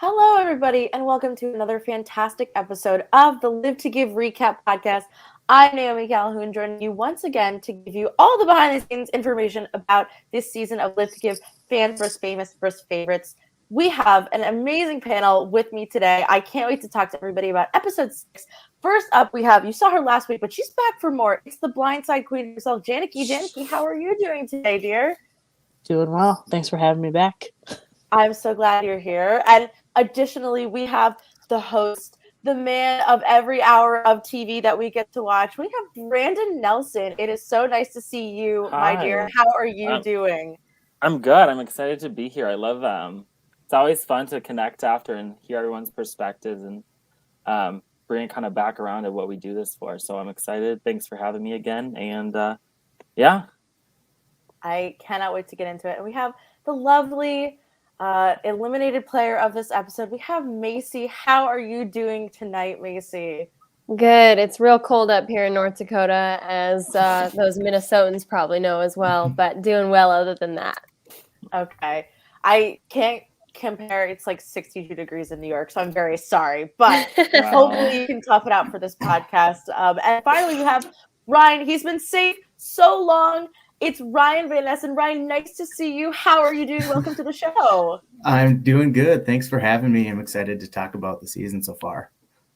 Hello, everybody, and welcome to another fantastic episode of the Live to Give Recap podcast. I'm Naomi Calhoun, joining you once again to give you all the behind-the-scenes information about this season of Live to Give Fans vs. Famous vs. Favorites. We have an amazing panel with me today. I can't wait to talk to everybody about episode 6. First up, we have, you saw her last week, but she's back for more. It's the blindside queen herself, Janaki. Janaki, how are you doing today, dear? Doing well. Thanks for having me back. I'm so glad you're here. And additionally, we have the host, the man of every hour of TV that we get to watch. We have Brandon Nelson. It is so nice to see you, my dear. Hi. How are you doing? I'm good. I'm excited to be here. I love it's always fun to connect after and hear everyone's perspectives and bring it kind of back around to what we do this for. So I'm excited. Thanks for having me again. And yeah. I cannot wait to get into it. And we have the lovely eliminated player of this episode. We have Macy. How are you doing tonight, Macy? Good. It's real cold up here in North Dakota, as those Minnesotans probably know as well, but doing well other than that. Okay. I can't compare. It's like 62 degrees in New York, so I'm very sorry. But hopefully you can tough it out for this podcast. And finally, we have Ryan. He's been safe so long. It's Ryan Van Essen. Ryan, nice to see you. How are you doing? Welcome to the show. I'm doing good. Thanks for having me. I'm excited to talk about the season so far.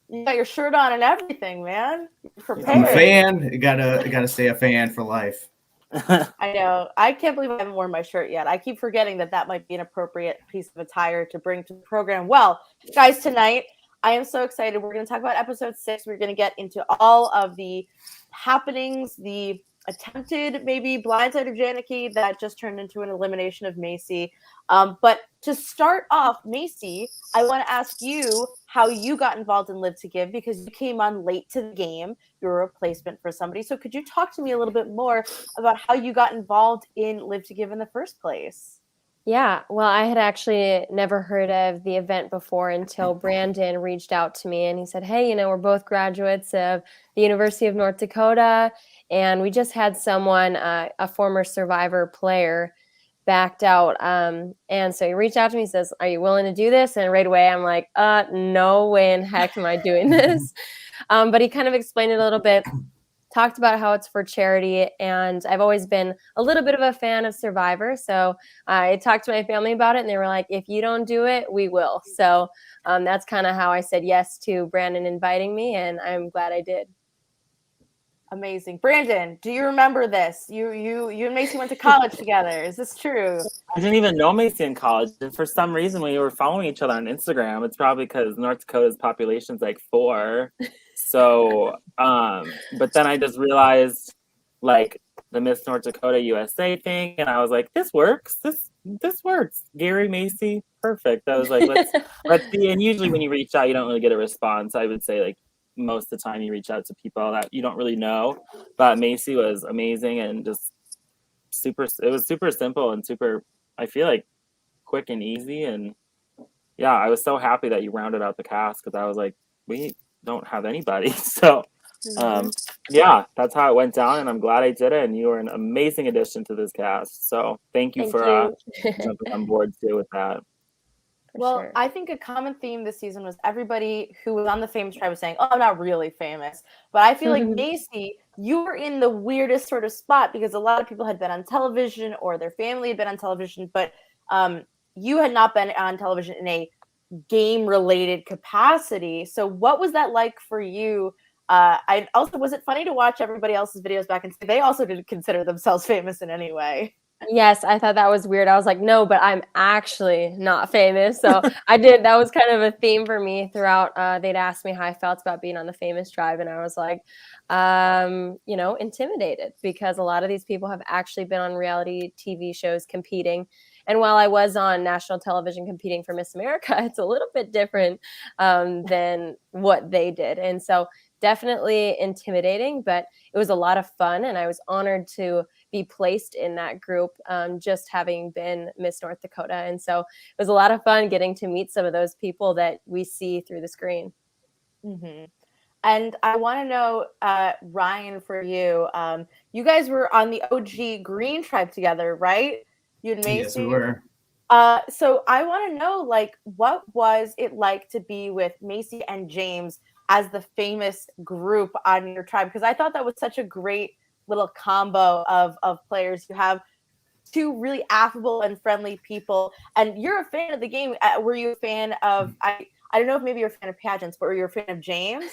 You got your shirt on and everything, man. You're prepared. I'm a fan. You gotta stay a fan for life. I know. I can't believe I haven't worn my shirt yet. I keep forgetting that might be an appropriate piece of attire to bring to the program. Well, guys, tonight I am so excited. We're going to talk about episode 6. We're going to get into all of the happenings, the attempted maybe blindside of Janaki that just turned into an elimination of Macy. But to start off, Macy, I want to ask you how you got involved in Live to Give, because you came on late to the game. You're a replacement for somebody. So could you talk to me a little bit more about how you got involved in Live to Give in the first place? Yeah, well, I had actually never heard of the event before until Brandon reached out to me and he said, hey, we're both graduates of the University of North Dakota, and we just had someone, a former Survivor player, backed out. And so he reached out to me and says, are you willing to do this? And right away, I'm like, no way in heck am I doing this. But he kind of explained it a little bit, talked about how it's for charity, and I've always been a little bit of a fan of Survivor. So I talked to my family about it, and they were like, if you don't do it, we will. So that's kind of how I said yes to Brandon inviting me, and I'm glad I did. Amazing. Brandon, do you remember this? You and Macy went to college together. Is this true? I didn't even know Macy in college. And for some reason, when you were following each other on Instagram, it's probably because North Dakota's population is like 4. So, but then I just realized like the Miss North Dakota USA thing. And I was like, this works. This works. Gary, Macy, perfect. I was like, let's see. And usually when you reach out, you don't really get a response. I would say like most of the time you reach out to people that you don't really know. But Macy was amazing and just it was super simple and super, I feel like, quick and easy. And yeah, I was so happy that you rounded out the cast, because I was like, we don't have anybody. So yeah, that's how it went down, and I'm glad I did it, and you were an amazing addition to this cast. So thank you for jumping on board too with that. Well, sure. I think a common theme this season was everybody who was on the famous tribe was saying, oh, I'm not really famous. But I feel like, Macy, you were in the weirdest sort of spot, because a lot of people had been on television or their family had been on television, but you had not been on television in a game-related capacity. So what was that like for you? I also, was it funny to watch everybody else's videos back and say they also didn't consider themselves famous in any way? Yes, I thought that was weird. I was like, no, but I'm actually not famous. So I did. That was kind of a theme for me throughout. They'd asked me how I felt about being on the famous tribe. And I was like, intimidated, because a lot of these people have actually been on reality TV shows competing. And while I was on national television competing for Miss America, it's a little bit different than what they did. And so definitely intimidating, but it was a lot of fun. And I was honored to be placed in that group, just having been Miss North Dakota. And so it was a lot of fun getting to meet some of those people that we see through the screen. Mm-hmm. And I want to know, Ryan, for you, you guys were on the OG Green Tribe together, right? You and Macy? Yes, we were. So I want to know, like, what was it like to be with Macy and James as the famous group on your tribe? Because I thought that was such a great little combo of players. You have two really affable and friendly people, and you're a fan of the game. Were you a fan of? I don't know if maybe you're a fan of pageants, but were you a fan of James?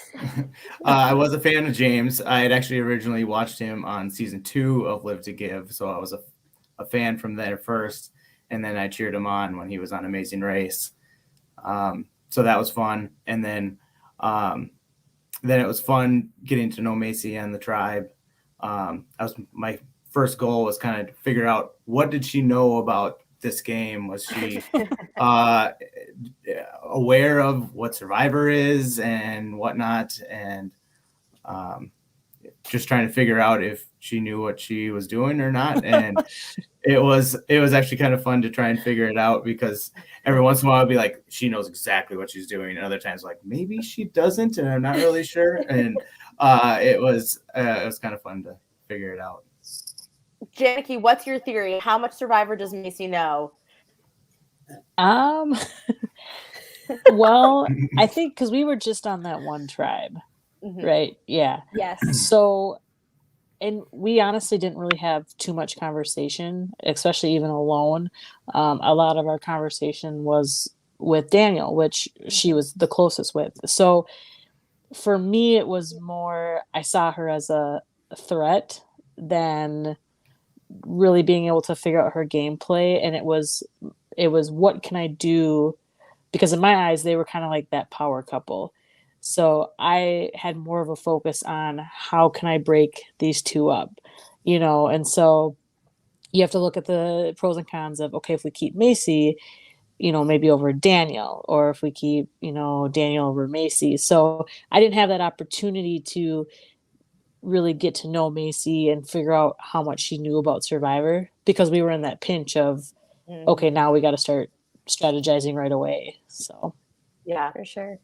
I was a fan of James. I had actually originally watched him on season 2 of Live to Give, so I was a fan from there first, and then I cheered him on when he was on Amazing Race. So that was fun, and then it was fun getting to know Macy and the tribe. My first goal was kind of to figure out, what did she know about this game? Was she aware of what Survivor is and whatnot, and just trying to figure out if she knew what she was doing or not. And it was actually kind of fun to try and figure it out, because every once in a while I'd be like, she knows exactly what she's doing, and other times like, maybe she doesn't, and I'm not really sure. And it was kind of fun to figure it out. Janaki, what's your theory? How much Survivor does Macy know? Well, I think because we were just on that one tribe, right? Yeah. Yes. So, and we honestly didn't really have too much conversation, especially even alone. A lot of our conversation was with Daniel, which she was the closest with. So for me, it was more, I saw her as a threat than really being able to figure out her gameplay. And it was what can I do? Because in my eyes, they were kind of like that power couple. So I had more of a focus on how can I break these two up, and so you have to look at the pros and cons of, okay, if we keep Macy, maybe over Daniel, or if we keep, Daniel over Macy. So I didn't have that opportunity to really get to know Macy and figure out how much she knew about Survivor, because we were in that pinch of, okay, now we got to start strategizing right away. So yeah, for sure.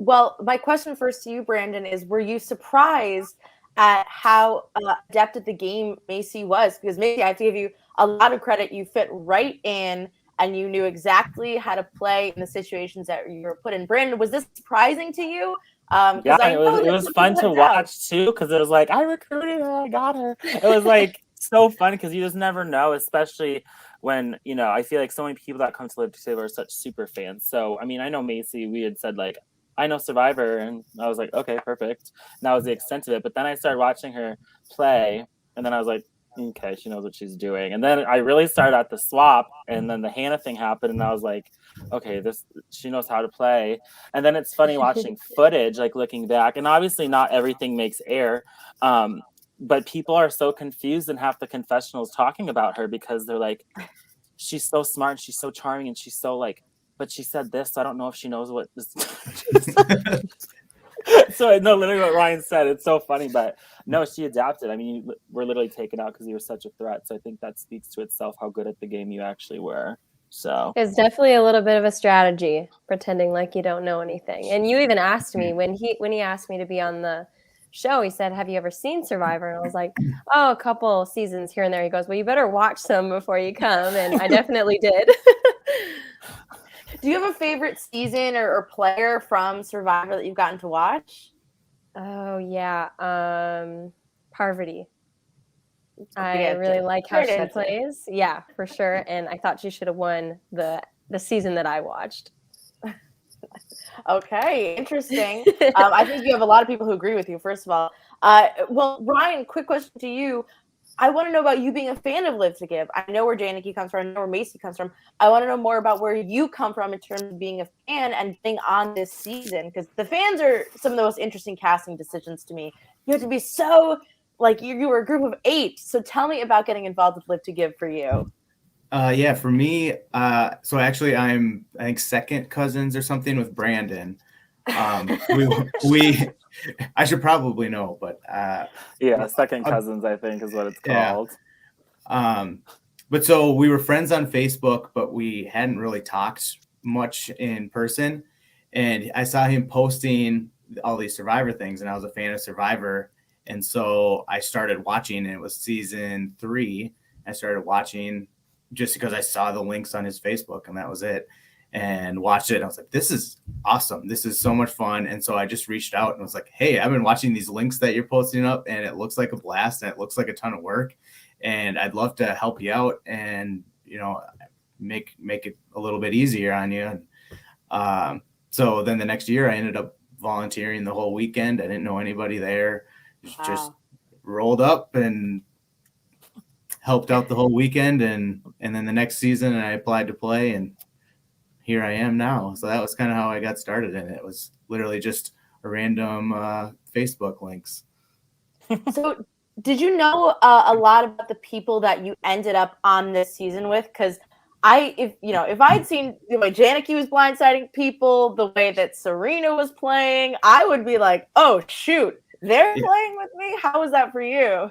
Well, my question first to you, Brandon, is, were you surprised at how adept at the game Macy was? Because Macy, I have to give you a lot of credit. You fit right in, and you knew exactly how to play in the situations that you were put in. Brandon, was this surprising to you? Yeah, it was fun to watch too, because it was like, I recruited her, I got her. It was like so fun, because you just never know, especially when, I feel like so many people that come to Live to Save are such super fans. So, I mean, I know Macy, we had said like, I know Survivor, and I was like, okay, perfect. And that was the extent of it. But then I started watching her play, and then I was like, okay, she knows what she's doing. And then I really started at the swap, and then the Hannah thing happened, and I was like, okay, she knows how to play. And then it's funny watching footage, like looking back, and obviously not everything makes air. But people are so confused in half the confessionals talking about her, because they're like, she's so smart, and she's so charming, and she's so like, but she said this, so I don't know if she knows what this. So I know literally what Ryan said. It's so funny, but no, she adapted. I mean, we're literally taken out because you were such a threat. So I think that speaks to itself how good at the game you actually were. So it's definitely a little bit of a strategy, pretending like you don't know anything. And you even asked me when he asked me to be on the show, he said, have you ever seen Survivor? And I was like, oh, a couple seasons here and there. He goes, well, you better watch some before you come. And I definitely did. Do you have a favorite season or player from Survivor that you've gotten to watch? Oh, yeah. Parvati. I really like how she plays. Yeah, for sure. And I thought she should have won the season that I watched. Okay, interesting. I think you have a lot of people who agree with you, first of all. Well, Ryan, quick question to you. I want to know about you being a fan of Live to Give. I know where Janaki comes from. I know where Macy comes from. I want to know more about where you come from in terms of being a fan and being on this season, because the fans are some of the most interesting casting decisions to me. You have to be so, like, you were a group of 8. So tell me about getting involved with Live to Give for you. Yeah, for me, so actually I think second cousins or something with Brandon. We I should probably know, but yeah, second cousins, I think is what it's called. Yeah. But so we were friends on Facebook, but we hadn't really talked much in person. And I saw him posting all these Survivor things, and I was a fan of Survivor. And so I started watching, and it was season 3. I started watching just because I saw the links on his Facebook and that was it, and watched it. And I was like, this is awesome. This is so much fun. And so I just reached out and was like, hey, I've been watching these links that you're posting up and it looks like a blast and it looks like a ton of work. And I'd love to help you out and, make it a little bit easier on you. So then the next year I ended up volunteering the whole weekend. I didn't know anybody there. Just rolled up and helped out the whole weekend. And then the next season I applied to play and here I am now. So that was kind of how I got started. And it was literally just a random Facebook links. So did you know a lot about the people that you ended up on this season with? Because if I'd seen the way Janaki was blindsiding people, the way that Serena was playing, I would be like, oh shoot, they're playing with me. How was that for you?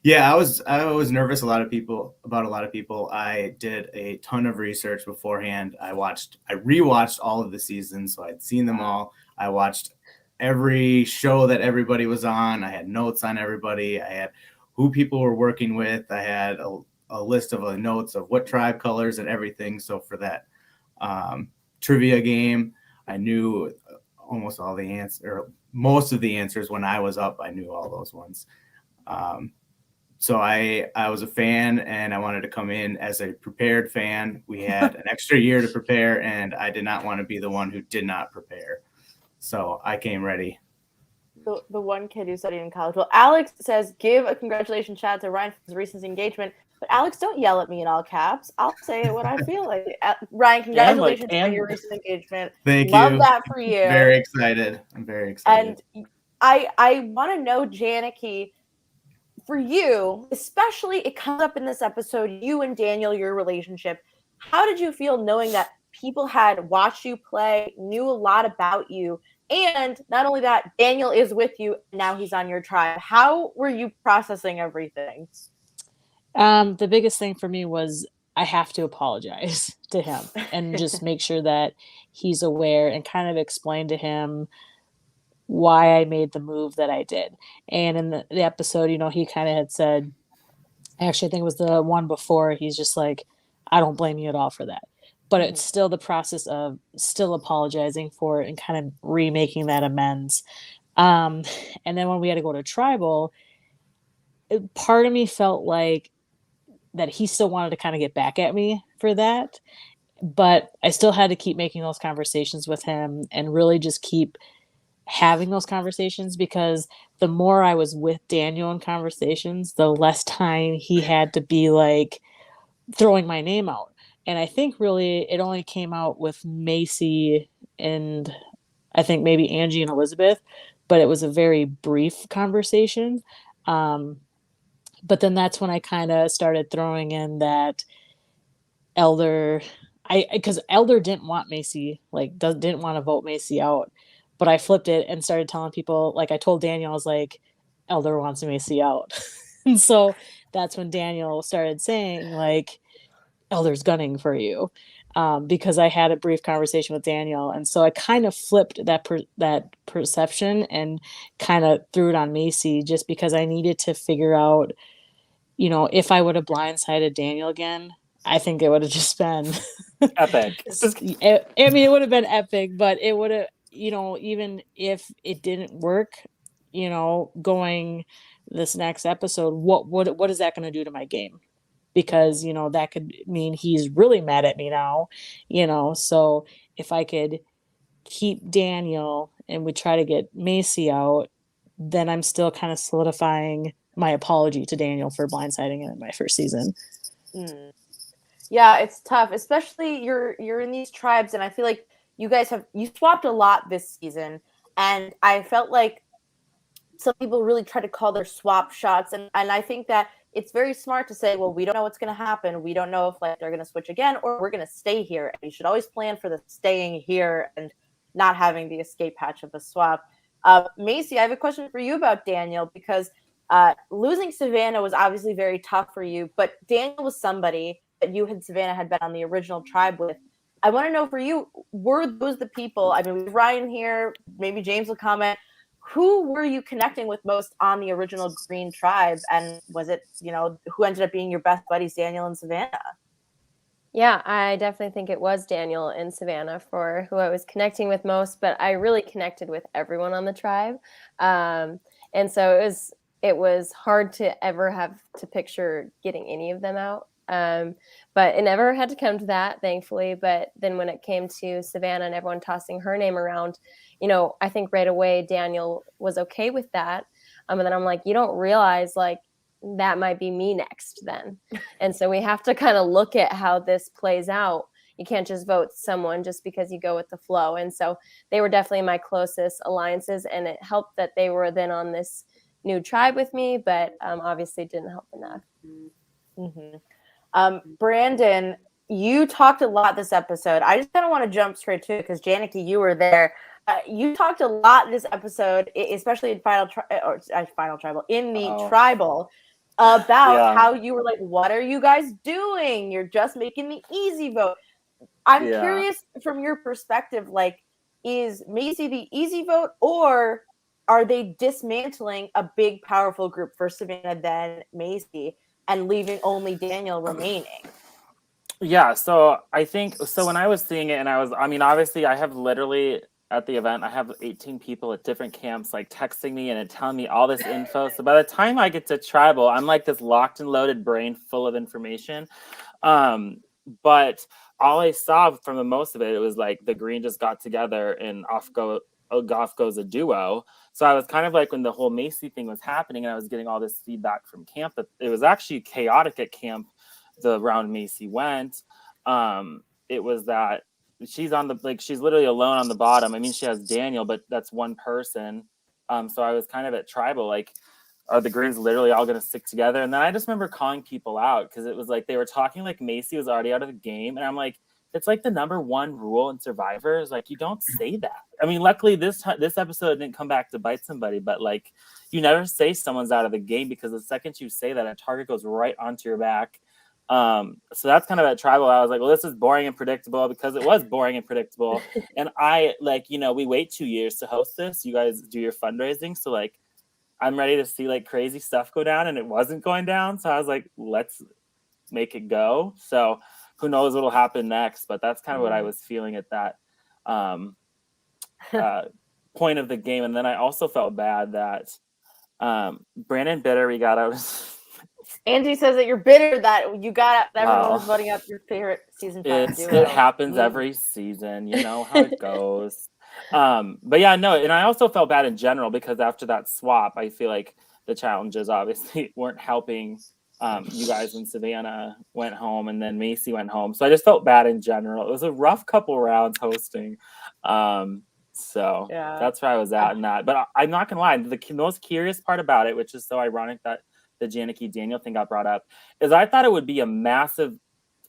Yeah, I was nervous about a lot of people. I did a ton of research beforehand. I rewatched all of the seasons, so I'd seen them all. I watched every show that everybody was on. I had notes on everybody. I had who people were working with. I had a list of notes of what tribe colors and everything. So for that trivia game, I knew almost all the answers, or most of the answers when I was up. I knew all those ones. So I was a fan and I wanted to come in as a prepared fan. We had an extra year to prepare and I did not want to be the one who did not prepare. So I came ready. The one kid who studied in college. Well, Alex says, give a congratulations shout out to Ryan for his recent engagement. But Alex, don't yell at me in all caps. I'll say what I feel like. Ryan, congratulations on your recent engagement. Thank you. Love that for you. Very excited. I'm very excited. And I want to know, Janaki, for you, especially, it comes up in this episode, you and Daniel, your relationship. How did you feel knowing that people had watched you play, knew a lot about you, and not only that, Daniel is with you, and now he's on your tribe? How were you processing everything? The biggest thing for me was I have to apologize to him and just make sure that he's aware and kind of explain to him why I made the move that I did. And in the episode, he kind of had said, actually, I think it was the one before, he's just like, I don't blame you at all for that. But it's still the process of still apologizing for it and kind of remaking that amends. And then when we had to go to tribal, part of me felt like that he still wanted to kind of get back at me for that. But I still had to keep making those conversations with him and really just keep having those conversations, because the more I was with Daniel in conversations, the less time he had to be like throwing my name out. And I think really it only came out with Macy and I think maybe Angie and Elizabeth, but it was a very brief conversation. But then that's when I kind of started throwing in that Elder, because Elder didn't want Macy, didn't want to vote Macy out. But I flipped it and started telling people, like I told Daniel, I was like, Elder wants Macy out. And so that's when Daniel started saying, like, Elder's gunning for you, because I had a brief conversation with Daniel. And so I kind of flipped that perception and kind of threw it on Macy, just because I needed to figure out, if I would have blindsided Daniel again, I think it would have just been epic. It would have been epic, but it would have, even if it didn't work, going this next episode, what is that going to do to my game? Because, that could mean he's really mad at me now, so if I could keep Daniel and we try to get Macy out, then I'm still kind of solidifying my apology to Daniel for blindsiding him in my first season. Yeah, it's tough, especially you're in these tribes, and I feel like you guys you swapped a lot this season, and I felt like some people really try to call their swap shots, and I think that it's very smart to say, well, we don't know what's going to happen. We don't know if they're going to switch again or we're going to stay here. And you should always plan for the staying here and not having the escape hatch of a swap. Macy, I have a question for you about Daniel, because losing Savannah was obviously very tough for you, but Daniel was somebody that you and Savannah had been on the original tribe with. I want to know, for you, were those the people? I mean, with Ryan here, maybe James will comment. who were you connecting with most on the original Green Tribe? And was it, who ended up being your best buddies, Daniel and Savannah? Yeah, I definitely think it was Daniel and Savannah for who I was connecting with most, but I really connected with everyone on the tribe. And so it was hard to ever have to picture getting any of them out. But it never had to come to that, thankfully. But then when it came to Savannah and everyone tossing her name around, I think right away Daniel was okay with that. And then I'm like, you don't realize like that might be me next then. And so we have to kind of look at how this plays out. You can't just vote someone just because you go with the flow. And so they were definitely my closest alliances, and it helped that they were then on this new tribe with me, but obviously didn't help enough. Mm-hmm. Brandon, you talked a lot this episode. I just kind of want to jump straight to it because Janaki, you were there. You talked a lot this episode, especially in Final Tribal, in the Tribal, about how you were like, what are you guys doing? You're just making the easy vote. I'm curious from your perspective, like, is Macy the easy vote, or are they dismantling a big, powerful group for Savannah, then Macy, and leaving only Daniel remaining? Yeah, so I think, so when I was seeing it, and obviously I have literally, at the event, I have 18 people at different camps like texting me and telling me all this info. So by the time I get to Tribal, I'm like this locked and loaded brain full of information. But all I saw from the most of it was like the Green just got together and off goes a duo. So I was kind of like, when the whole Macy thing was happening and I was getting all this feedback from camp, that it was actually chaotic at camp the round Macy went. It was that she's literally alone on the bottom. I mean, she has Daniel, but that's one person. So I was kind of at Tribal, like, are the Greens literally all going to stick together? And then I just remember calling people out because it was like they were talking like Macy was already out of the game. And I'm like, it's like the number one rule in Survivor is like, you don't say that. I mean, luckily this episode didn't come back to bite somebody, but like, you never say someone's out of the game, because the second you say that, a target goes right onto your back. So that's kind of at Tribal. I was like, well, this is boring and predictable, because it was boring and predictable. And I like, we wait 2 years to host this. You guys do your fundraising. So like, I'm ready to see like crazy stuff go down, and it wasn't going down. So I was like, let's make it go. So who knows what'll happen next, but that's kind of what I was feeling at that point of the game. And then I also felt bad that Brandon Bitter, we got out. Angie says that you're bitter that you got everyone was voting up your favorite season 5 duo. It happens every season, you know how it goes. But yeah, no, and I also felt bad in general, because after that swap, I feel like the challenges obviously weren't helping. You guys and Savannah went home, and then Macy went home. So I just felt bad in general. It was a rough couple rounds hosting. So that's where I was at in that. But I'm not gonna lie, the most curious part about it, which is so ironic that the Janaki Daniel thing got brought up, is I thought it would be a massive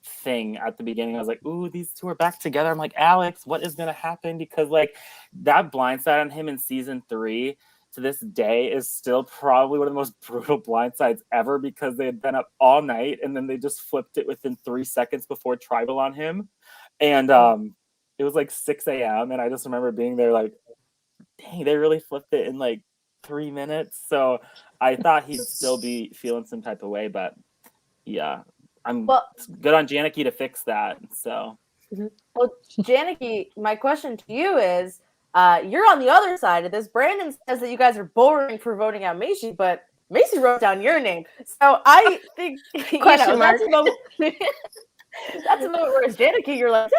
thing at the beginning. I was like, ooh, these two are back together. I'm like, Alex, what is gonna happen? Because like that blindside on him in season 3 to this day is still probably one of the most brutal blindsides ever, because they had been up all night and then they just flipped it within 3 seconds before Tribal on him. And it was like 6 a.m. and I just remember being there like, dang, they really flipped it in like 3 minutes. So I thought he'd still be feeling some type of way, but yeah, I'm good on Janaki to fix that. So, well, Janaki, my question to you is, you're on the other side of this. Brandon says that you guys are boring for voting out Macy, but Macy wrote down your name. So I think Question mark. That's a moment where Janaki, you're like, yeah,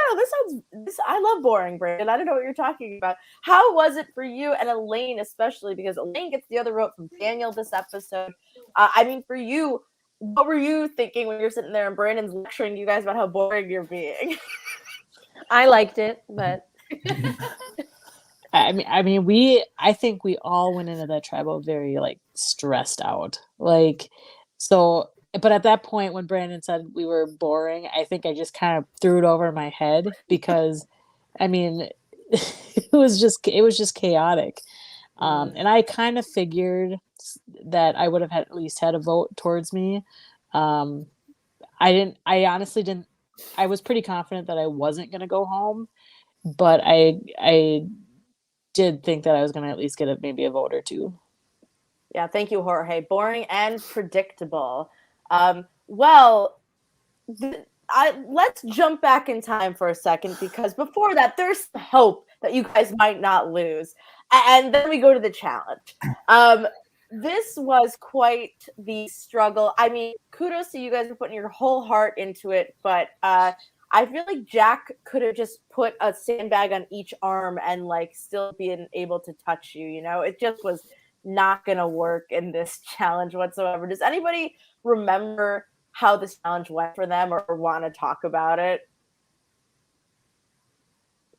I love boring, Brandon. I don't know what you're talking about. How was it for you and Elaine, especially because Elaine gets the other vote from Daniel this episode? I mean, for you, what were you thinking when you're sitting there and Brandon's lecturing you guys about how boring you're being? I liked it, but I think we all went into that Tribal very like stressed out. Like, so, but at that point when Brandon said we were boring, I think I just kind of threw it over my head, because I mean, it was just chaotic. And I kind of figured that I would have at least had a vote towards me. I honestly didn't. I was pretty confident that I wasn't going to go home, but I did think that I was going to at least get maybe a vote or two. Yeah, thank you, Jorge. Boring and predictable. Well, let's jump back in time for a second, because before that, there's some hope that you guys might not lose. And then we go to the challenge. This was quite the struggle. I mean, kudos to you guys for putting your whole heart into it, but I feel like Jack could have just put a sandbag on each arm and like still being able to touch you. You know, it just was not going to work in this challenge whatsoever. Does anybody remember how this challenge went for them, or want to talk about it?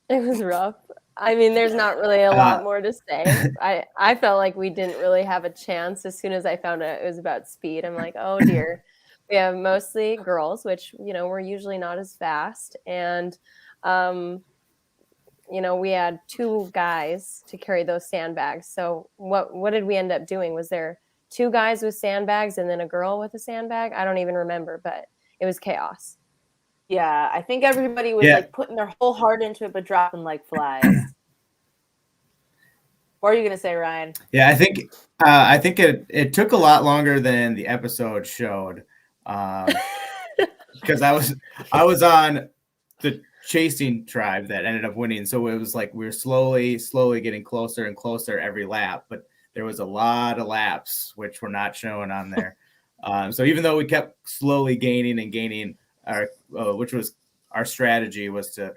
It was rough. I mean, there's not really a lot more to say. I felt like we didn't really have a chance. As soon as I found out it was about speed, I'm like, oh dear. We have mostly girls, which, you know, we're usually not as fast. And, you know, we had 2 guys to carry those sandbags. So what did we end up doing? Was there 2 guys with sandbags and then a girl with a sandbag? I don't even remember, but it was chaos. Yeah, I think everybody was like putting their whole heart into it, but dropping like flies. What are you gonna say, Ryan? Yeah, I think it took a lot longer than the episode showed, because I was on the chasing tribe that ended up winning, so it was like we were slowly getting closer and closer every lap, but there was a lot of laps which were not shown on there. So even though we kept slowly gaining, which was our strategy, was to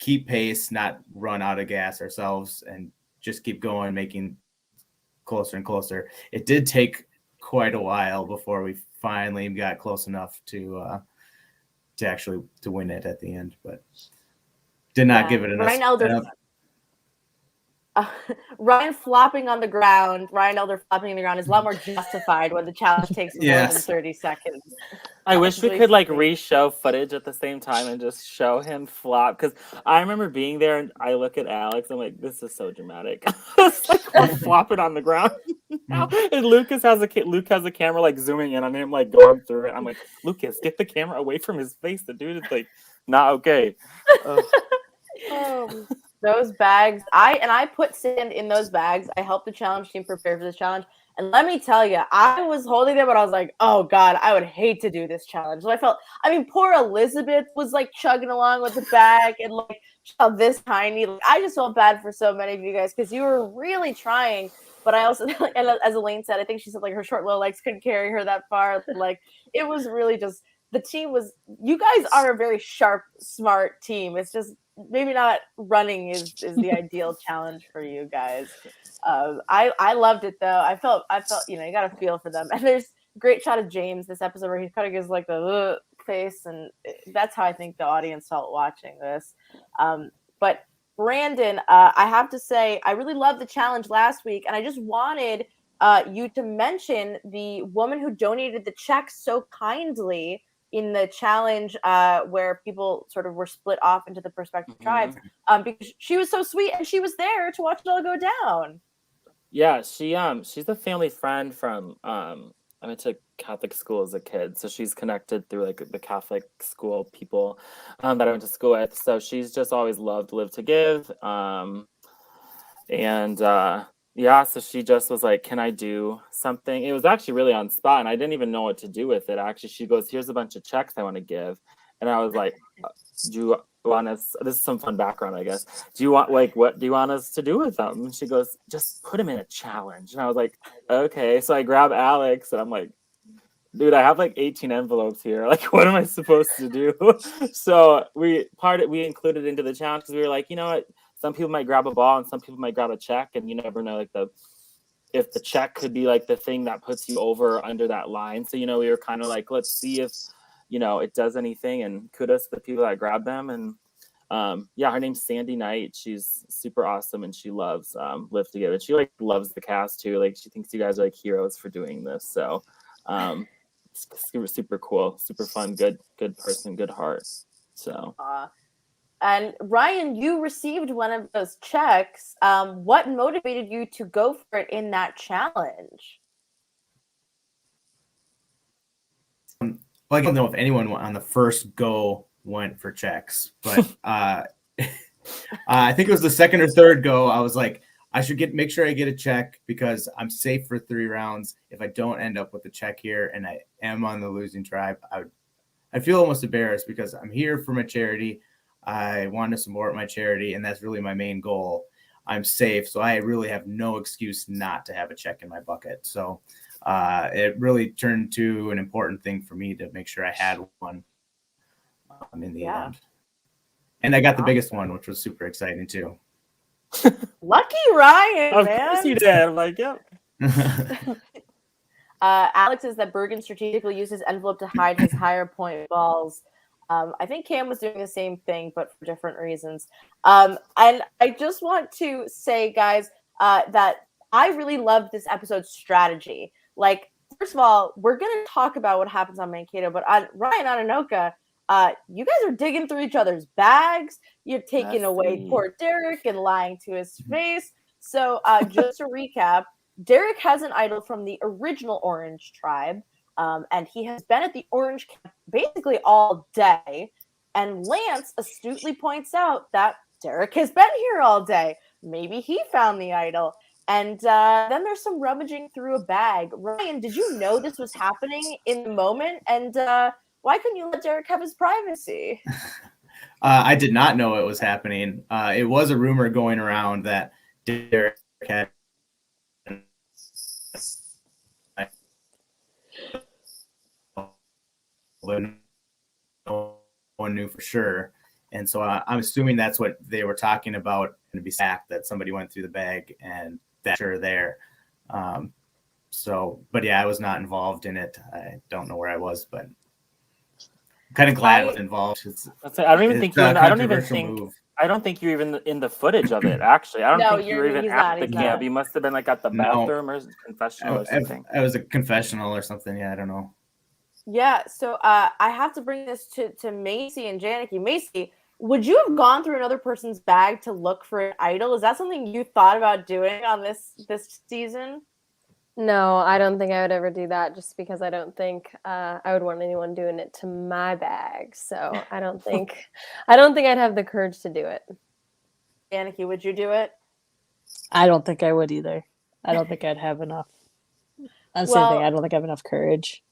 keep pace, not run out of gas ourselves, and just keep going, making closer and closer. It did take quite a while before we finally got close enough to actually to win it at the end, but did not give it enough. Ryan Elder, Ryan flopping on the ground. Ryan Elder flopping on the ground is a lot more justified when the challenge takes more than 30 seconds. I wish we could like re-show footage at the same time and just show him flop, because I remember being there and I look at Alex, I'm like, this is so dramatic. It's like we're flopping on the ground now. And Luke has a camera like zooming in on him, like going through it. I'm like, Lucas, get the camera away from his face. The dude is like not okay. Those bags, I put sand in those bags. I helped the challenge team prepare for this challenge. And let me tell you, I was holding them, but I was like, oh God, I would hate to do this challenge. So I mean, poor Elizabeth was like chugging along with the bag and like this tiny. Like, I just felt bad for so many of you guys because you were really trying. But I also, and as Elaine said, I think she said like her short little legs couldn't carry her that far. Like it was really just, the team was, you guys are a very sharp, smart team. It's just maybe not running is the ideal challenge for you guys. I loved it though. I felt you know, you got to feel for them. And there's a great shot of James this episode where he kind of gives like the face, and that's how I think the audience felt watching this. But Brandon, I have to say I really loved the challenge last week, and I just wanted you to mention the woman who donated the check so kindly in the challenge where people sort of were split off into the prospective tribes, because she was so sweet and she was there to watch it all go down. Yeah, she's a family friend from I went to Catholic school as a kid, so she's connected through like the Catholic school people that I went to school with. So she's just always loved Live to Give, yeah, so she just was like, can I do something? It was actually really on spot, and I didn't even know what to do with it. Actually, she goes, here's a bunch of checks I want to give. And I was like, do you want us, this is some fun background, I guess. What do you want us to do with them? And she goes, just put them in a challenge. And I was like, okay. So I grab Alex, and I'm like, dude, I have like 18 envelopes here. Like, what am I supposed to do? So we included into the challenge because we were like, you know what? Some people might grab a ball and some people might grab a check, and you never know like if the check could be like the thing that puts you over or under that line. So, you know, we were kind of like, let's see if, you know, it does anything, and kudos to the people that grab them. And yeah, her name's Sandy Knight. She's super awesome, and she loves Live Together. She like loves the cast too. Like she thinks you guys are like heroes for doing this. So it's super cool, super fun, good person, good heart. So and Ryan, you received one of those checks. What motivated you to go for it in that challenge? Well, I don't know if anyone on the first go went for checks, but I think it was the second or third go. I was like, I should make sure I get a check because I'm safe for 3 rounds. If I don't end up with a check here and I am on the losing tribe, I feel almost embarrassed because I'm here for my charity. I want to support my charity, and that's really my main goal. I'm safe, so I really have no excuse not to have a check in my bucket. So it really turned to an important thing for me to make sure I had one in the end. And I got the biggest one, which was super exciting too. Lucky Ryan, Of man. course you did. I'm like, yep. Alex says that Bergen strategically used his envelope to hide his higher point balls. I think Cam was doing the same thing, but for different reasons. And I just want to say, guys, that I really loved this episode's strategy. Like, first of all, we're going to talk about what happens on Mankato, but on Ryan Ananoka, you guys are digging through each other's bags. You're taking away poor Derek and lying to his face. So just to recap, Derek has an idol from the original Orange tribe, and he has been at the Orange camp basically all day. And Lance astutely points out that Derek has been here all day. Maybe he found the idol. And then there's some rummaging through a bag. Ryan, did you know this was happening in the moment? And why couldn't you let Derek have his privacy? I did not know it was happening. It was a rumor going around that Derek had no one knew for sure. And so I'm assuming that's what they were talking about in the sack, that somebody went through the bag and that's sure there. But yeah, I was not involved in it. I don't know where I was, but I'm kind of glad I was involved. I don't even think you're in the, I don't think you're even in the footage of it, actually. I don't think you were even at the camp. You must have been like at the bathroom or confessional or something. It was a confessional or something. Yeah, I don't know. Yeah, so I have to bring this to Macy and Janaki. Macy, would you have gone through another person's bag to look for an idol? Is that something you thought about doing on this season? No, I don't think I would ever do that, just because I don't think I would want anyone doing it to my bag. So I don't think I'd have the courage to do it. Janaki, would you do it? I don't think I would either. I don't think I'd have enough. Same thing. I don't think I have enough courage.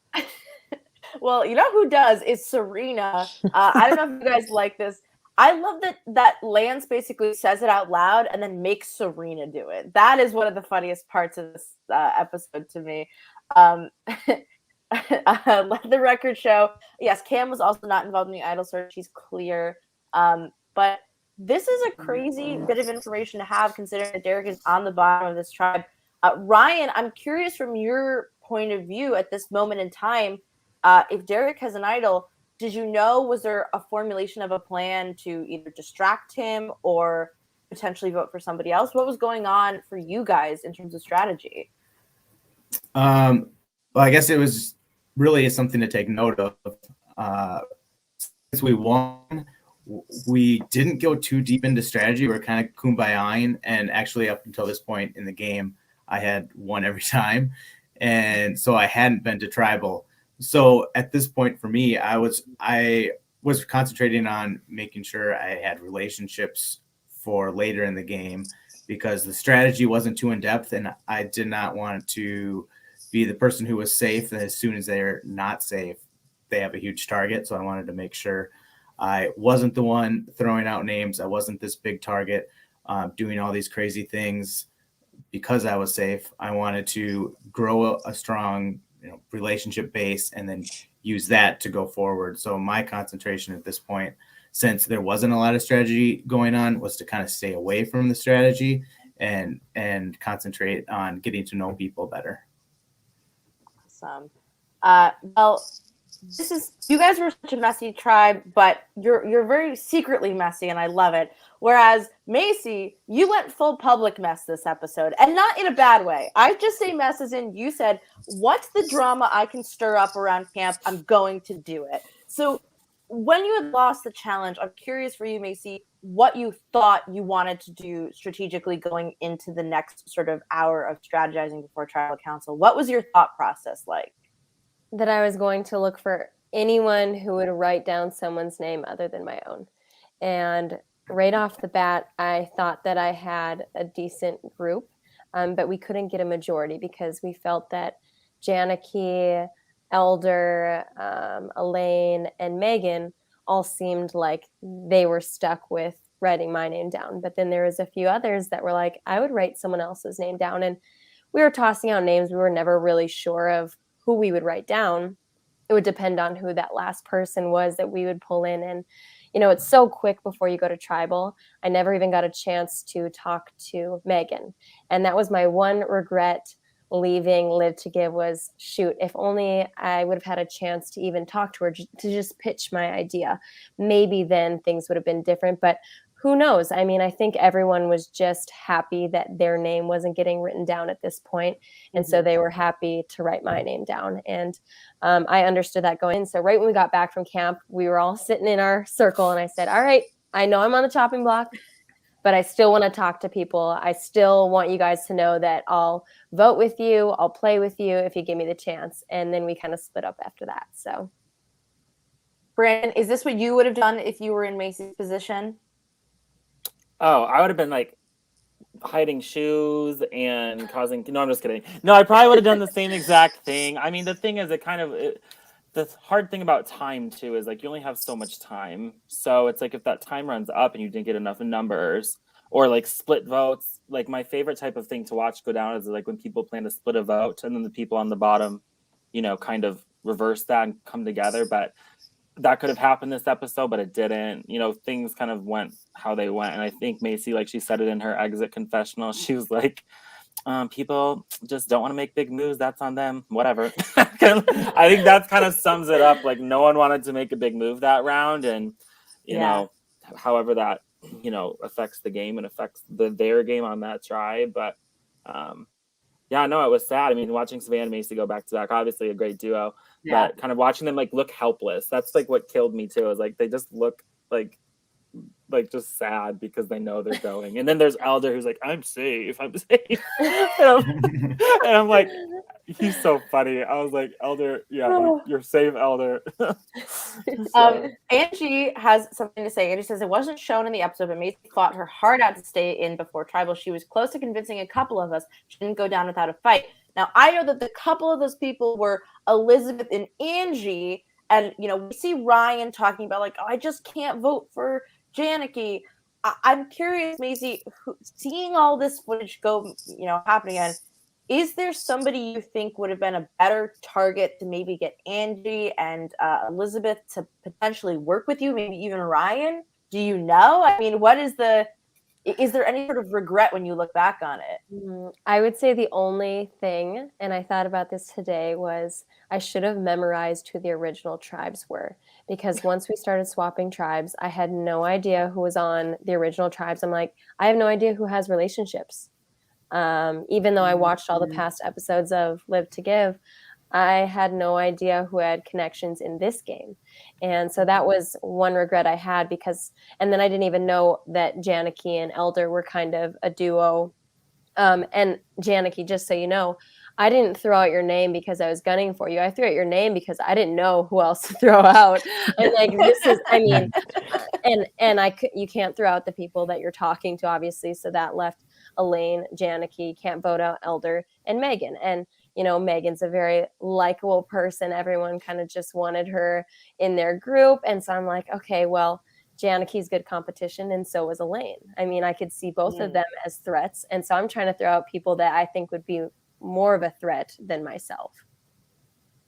Well, you know who does is Serena. I don't know if you guys like this. I love that Lance basically says it out loud and then makes Serena do it. That is one of the funniest parts of this episode to me. Let the record show. Yes, Cam was also not involved in the idol search. She's clear. But this is a crazy bit of information to have, considering that Derek is on the bottom of this tribe. Ryan, I'm curious from your point of view at this moment in time, if Derek has an idol, did you know, was there a formulation of a plan to either distract him or potentially vote for somebody else? What was going on for you guys in terms of strategy? Well, I guess it was really something to take note of. Since we won, we didn't go too deep into strategy. We're kind of kumbayaing, and actually up until this point in the game, I had won every time. And so I hadn't been to tribal. So at this point for me, I was concentrating on making sure I had relationships for later in the game, because the strategy wasn't too in depth, and I did not want to be the person who was safe. And as soon as they're not safe, they have a huge target. So I wanted to make sure I wasn't the one throwing out names. I wasn't this big target doing all these crazy things because I was safe. I wanted to grow a strong relationship base and then use that to go forward. So my concentration at this point, since there wasn't a lot of strategy going on, was to kind of stay away from the strategy and concentrate on getting to know people better. Awesome. Well, you guys were such a messy tribe, but you're very secretly messy, and I love it. Whereas Macy, you went full public mess this episode, and not in a bad way. I just say mess as in you said, what's the drama I can stir up around camp? I'm going to do it. So when you had lost the challenge, I'm curious for you, Macy, what you thought you wanted to do strategically going into the next sort of hour of strategizing before tribal council. What was your thought process like? That I was going to look for anyone who would write down someone's name other than my own. And right off the bat, I thought that I had a decent group, but we couldn't get a majority because we felt that Janaki, Elder, Elaine, and Megan all seemed like they were stuck with writing my name down. But then there was a few others that were like, I would write someone else's name down. And we were tossing out names. We were never really sure of who we would write down. It would depend on who that last person was that we would pull in. And, you know, it's so quick before you go to tribal. I never even got a chance to talk to Megan. And that was my one regret leaving Live to Give was, shoot, if only I would have had a chance to even talk to her, to just pitch my idea. Maybe then things would have been different, but who knows? I mean, I think everyone was just happy that their name wasn't getting written down at this point. And so they were happy to write my name down. And I understood that going in. So right when we got back from camp, we were all sitting in our circle and I said, all right, I know I'm on the chopping block, but I still want to talk to people. I still want you guys to know that I'll vote with you. I'll play with you if you give me the chance. And then we kind of split up after that. So, Brandon, is this what you would have done if you were in Macy's position? Oh, I would have been like hiding shoes and causing. No, I'm just kidding. No, I probably would have done the same exact thing. I mean, the thing is, the hard thing about time too is like you only have so much time. So it's like if that time runs up and you didn't get enough numbers or like split votes, like my favorite type of thing to watch go down is like when people plan to split a vote and then the people on the bottom, you know, kind of reverse that and come together. But that could have happened this episode, but it didn't. You know, things kind of went how they went. And I think Macy, like she said it in her exit confessional, she was like, people just don't want to make big moves. That's on them. Whatever. I think that kind of sums it up. Like no one wanted to make a big move that round. And, you know, however that, you know, affects the game and affects their game on that try. But yeah, no, it was sad. I mean, watching Savannah and Macy go back to back, obviously a great duo, but kind of watching them like look helpless. That's like what killed me too. Is like they just look like just sad because they know they're going. And then there's Elder who's like, I'm safe. And I'm like, he's so funny. I was like, Elder, yeah, you're safe, Elder. Angie has something to say. Angie says it wasn't shown in the episode, but Macy fought her heart out to stay in before tribal. She was close to convincing a couple of us she didn't go down without a fight. Now, I know that the couple of those people were Elizabeth and Angie. And, you know, we see Ryan talking about like, oh, I just can't vote for Janaki. I'm curious, Macy, seeing all this footage go, you know, happening again, is there somebody you think would have been a better target to maybe get Angie and Elizabeth to potentially work with you, maybe even Ryan? Do you know? I mean, is there any sort of regret when you look back on it? I would say the only thing, and I thought about this today, was I should have memorized who the original tribes were. Because once we started swapping tribes, I had no idea who was on the original tribes. I'm like, I have no idea who has relationships. Even though I watched all the past episodes of Live to Give, I had no idea who had connections in this game. And so that was one regret I had and then I didn't even know that Janaki and Elder were kind of a duo. And Janaki, just so you know, I didn't throw out your name because I was gunning for you. I threw out your name because I didn't know who else to throw out. And like, you can't throw out the people that you're talking to, obviously. So that left Elaine, Janaki, can't vote out Elder, and Megan. And, you know, Megan's a very likable person. Everyone kind of just wanted her in their group. And so I'm like, okay, well, Janaki's good competition, and so was Elaine. I mean, I could see both of them as threats. And so I'm trying to throw out people that I think would be more of a threat than myself.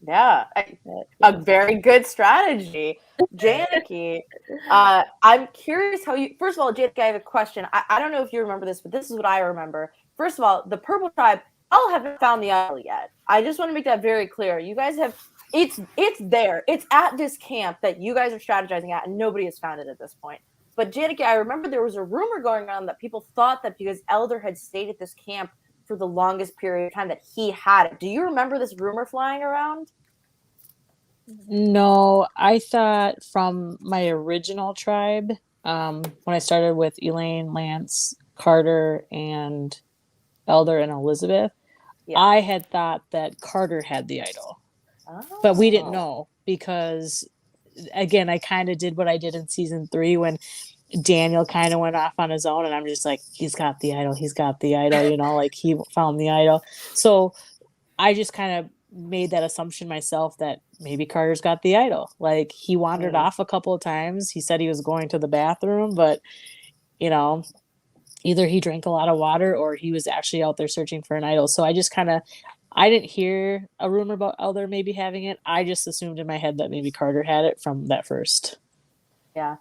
Yeah, a very good strategy. Janaki, I'm curious how you, first of all, Janaki, I have a question. I don't know if you remember this, but this is what I remember. First of all, the Purple Tribe, y'all haven't found the idol yet. I just want to make that very clear. You guys have, it's there. It's at this camp that you guys are strategizing at, and nobody has found it at this point. But Janaki, I remember there was a rumor going on that people thought that because Elder had stayed at this camp for the longest period of time that he had it. Do you remember this rumor flying around? No, I thought from my original tribe, when I started with Elaine, Lance, Carter, and Elder and Elizabeth, I had thought that Carter had the idol. But we didn't know because, again, I kind of did what I did in season 3 when Daniel kind of went off on his own, and I'm just like, he's got the idol, you know, like he found the idol. So I just kind of made that assumption myself that maybe Carter's got the idol. Like he wandered off a couple of times. He said he was going to the bathroom, but you know, either he drank a lot of water or he was actually out there searching for an idol. So I just kind of, I didn't hear a rumor about Elder maybe having it. I just assumed in my head that maybe Carter had it from that first. Yeah.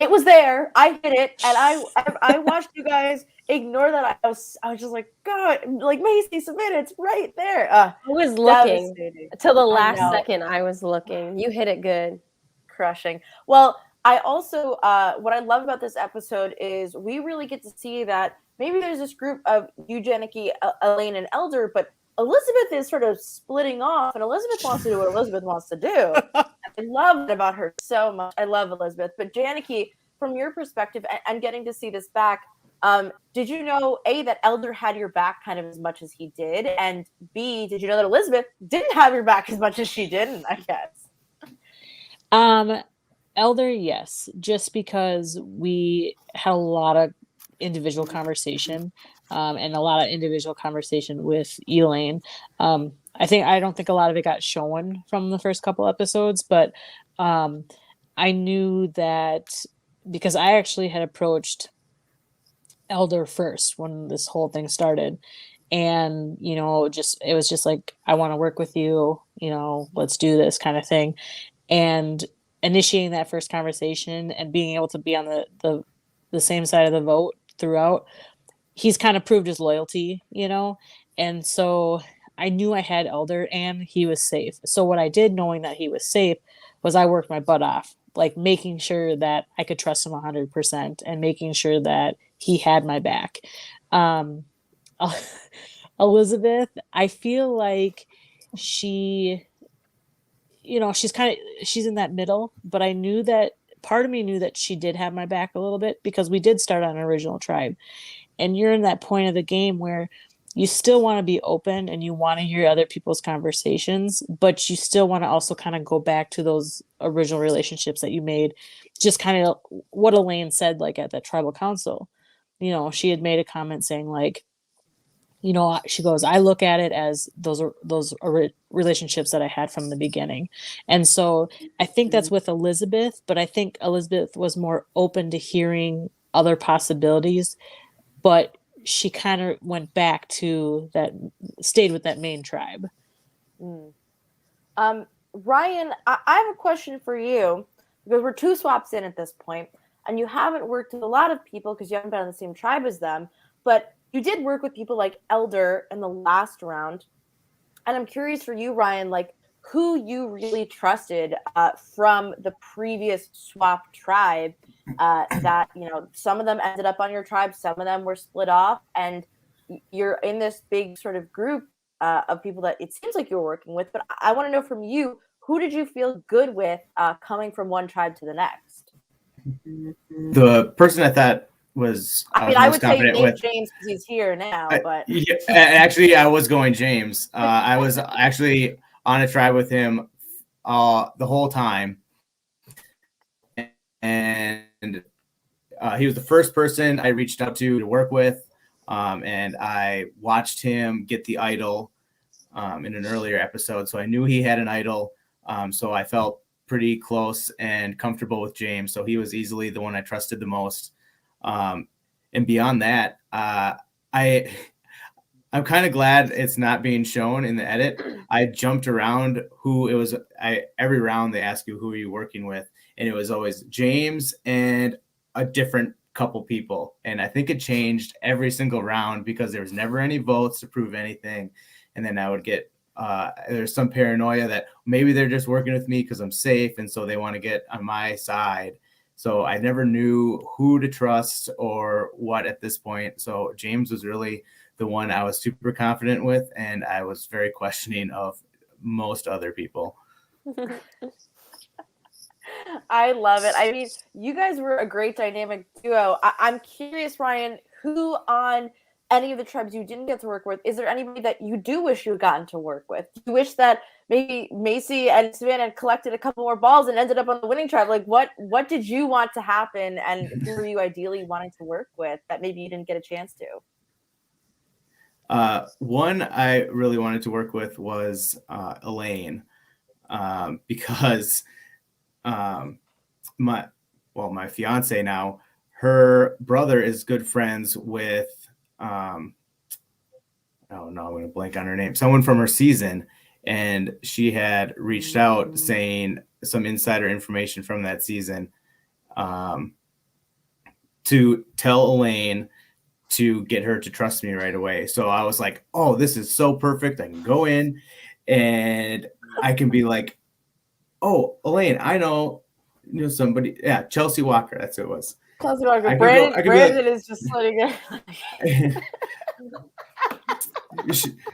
It was there. I hit it, and I watched you guys ignore that. I was just like, God, like Macy, submit it. It's right there. I was looking devastating. till the last know. second. I was looking. You hit it good. Crushing. Well, I also what I love about this episode is we really get to see that maybe there's this group of you, Janaki, Elaine, and Elder, but Elizabeth is sort of splitting off, and Elizabeth wants to do what Elizabeth wants to do. I love it about her so much. I love Elizabeth. But Janaki, from your perspective, and getting to see this back, did you know, A, that Elder had your back kind of as much as he did? And B, did you know that Elizabeth didn't have your back as much as she didn't, I guess? Elder, yes, just because we had a lot of individual conversation, and a lot of individual conversation with Elaine. I don't think a lot of it got shown from the first couple episodes, but I knew that because I actually had approached Elder first when this whole thing started. And, you know, it was just like, I want to work with you, you know, let's do this kind of thing. And initiating that first conversation and being able to be on the same side of the vote throughout, he's kind of proved his loyalty, you know? And so I knew I had Elder and he was safe. So what I did, knowing that he was safe, was I worked my butt off, like making sure that I could trust him 100% and making sure that he had my back. Elizabeth, I feel like she, you know, she's in that middle, but I knew that part of me knew that she did have my back a little bit because we did start on Original Tribe. And you're in that point of the game where you still want to be open and you want to hear other people's conversations, but you still want to also kind of go back to those original relationships that you made. Just kind of what Elaine said, like at that tribal council, you know, she had made a comment saying like, you know, she goes, I look at it as those relationships that I had from the beginning. And so I think that's with Elizabeth, but I think Elizabeth was more open to hearing other possibilities, but she kind of went back to that, stayed with that main tribe. Ryan, I have a question for you because we're 2 swaps in at this point, and you haven't worked with a lot of people because you haven't been on the same tribe as them, but you did work with people like Elder in the last round. And I'm curious for you, Ryan, like who you really trusted from the previous swap tribe that, you know, some of them ended up on your tribe, some of them were split off, and you're in this big sort of group of people that it seems like you're working with. But I want to know from you, who did you feel good with coming from one tribe to the next? The person I thought was I would say confident Nate with James because he's here now, but yeah, actually I was going James. I was actually on a tribe with him the whole time, and he was the first person I reached out to work with, and I watched him get the idol in an earlier episode, so I knew he had an idol, so I felt pretty close and comfortable with James, so he was easily the one I trusted the most. And beyond that, I'm kind of glad it's not being shown in the edit. I jumped around who it was. Every round they ask you who are you working with, and it was always James and a different couple people. And I think it changed every single round because there was never any votes to prove anything. And then I would get there's some paranoia that maybe they're just working with me because I'm safe, and so they want to get on my side. So I never knew who to trust or what at this point. So James was really the one I was super confident with, and I was very questioning of most other people. I love it. I mean, you guys were a great dynamic duo. I'm curious, Ryan, who on any of the tribes you didn't get to work with, is there anybody that you do wish you had gotten to work with? Do you wish that maybe Macy and Savannah collected a couple more balls and ended up on the winning tribe. Like, what did you want to happen, and who were you ideally wanting to work with that maybe you didn't get a chance to? One I really wanted to work with was Elaine, because my fiance now, her brother is good friends with oh no, I'm going to blank on her name. Someone from her season, and she had reached out saying some insider information from that season to tell Elaine to get her to trust me right away. So I was like, oh, this is so perfect. I can go in and I can be like, oh, Elaine, I know somebody. Yeah, Chelsea Walker. That's who it was. Chelsea Walker. Brandon is just sitting there.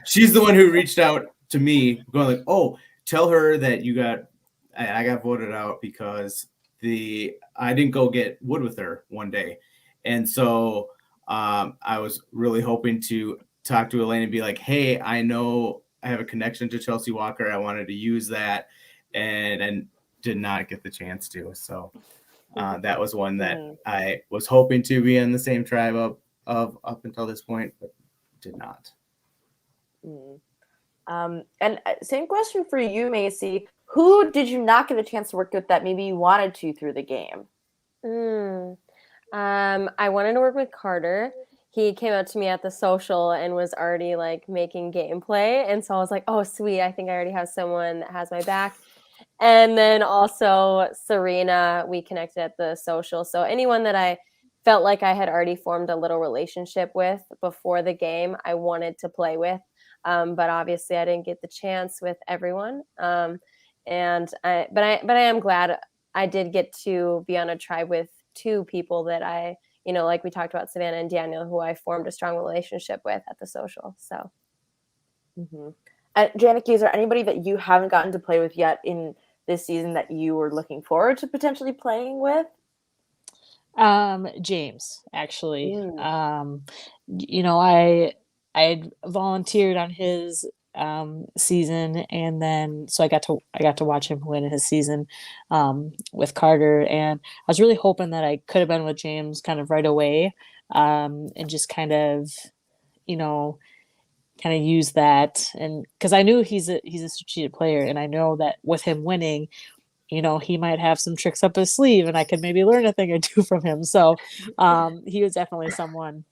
She's the one who reached out to me, going like, "Oh, tell her that I got voted out because I didn't go get wood with her one day," and so I was really hoping to talk to Elaine and be like, "Hey, I know I have a connection to Chelsea Walker. I wanted to use that, and did not get the chance to." So that was one that I was hoping to be in the same tribe of up until this point, but did not. And same question for you, Macy. Who did you not get a chance to work with that maybe you wanted to through the game? I wanted to work with Carter. He came up to me at the social and was already like making gameplay. And so I was like, oh, sweet. I think I already have someone that has my back. And then also Serena, we connected at the social. So anyone that I felt like I had already formed a little relationship with before the game, I wanted to play with. But obviously I didn't get the chance with everyone. But I am glad I did get to be on a tribe with two people that I, like we talked about, Savannah and Daniel, who I formed a strong relationship with at the social. So. Janaki, is there anybody that you haven't gotten to play with yet in this season that you were looking forward to potentially playing with? James, actually. I had volunteered on his season, and then so I got to watch him win his season with Carter, and I was really hoping that I could have been with James kind of right away, and just kind of use that, and because I knew he's a strategic player, and I know that with him winning, he might have some tricks up his sleeve, and I could maybe learn a thing or two from him. So he was definitely someone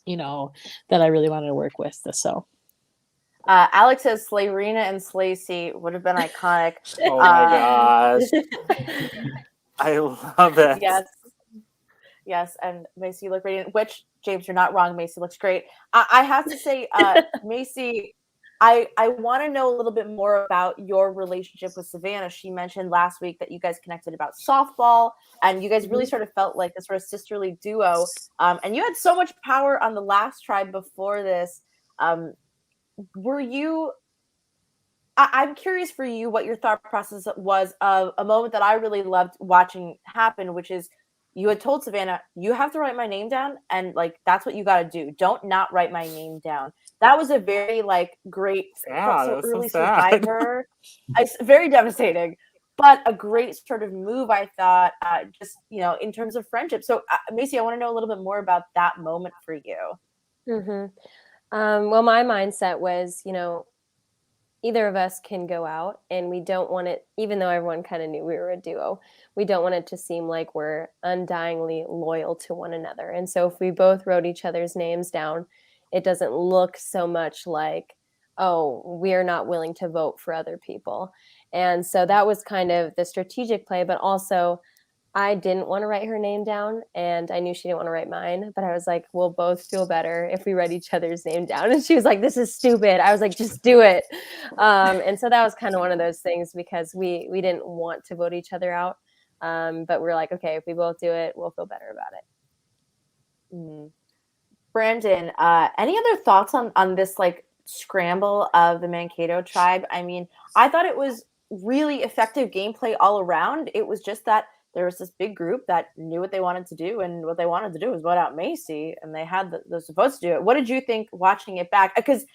that I really wanted to work with. So Alex says Slayerina and Slacy would have been iconic. Oh my gosh. I love it. Yes, and Macy, you look radiant. Which, James, you're not wrong. Macy looks great. I have to say, Macy, I want to know a little bit more about your relationship with Savannah. She mentioned last week that you guys connected about softball, and you guys really sort of felt like a sort of sisterly duo. And you had so much power on the last tribe before this. Were you? I'm curious for you what your thought process was of a moment that I really loved watching happen, which is you had told Savannah, you have to write my name down, and like that's what you got to do. Don't not write my name down. That was a very great, early survivor. It's very devastating, but a great sort of move, I thought, just in terms of friendship. So, Macy, I want to know a little bit more about that moment for you. Well, my mindset was, either of us can go out, and we don't want it, even though everyone kind of knew we were a duo, we don't want it to seem like we're undyingly loyal to one another. And so if we both wrote each other's names down, it doesn't look so much like, oh, we're not willing to vote for other people. And so that was kind of the strategic play, but also I didn't want to write her name down, and I knew she didn't want to write mine, but I was like, we'll both feel better if we write each other's name down. And she was like, this is stupid. I was like, just do it. And so that was kind of one of those things, because we didn't want to vote each other out. But we're like, okay, if we both do it, we'll feel better about it. Brandon, any other thoughts on this scramble of the Mankato tribe? I mean, I thought it was really effective gameplay all around. It was just that there was this big group that knew what they wanted to do, and what they wanted to do was vote out Macy, and they had the votes to do it. What did you think watching it back? Because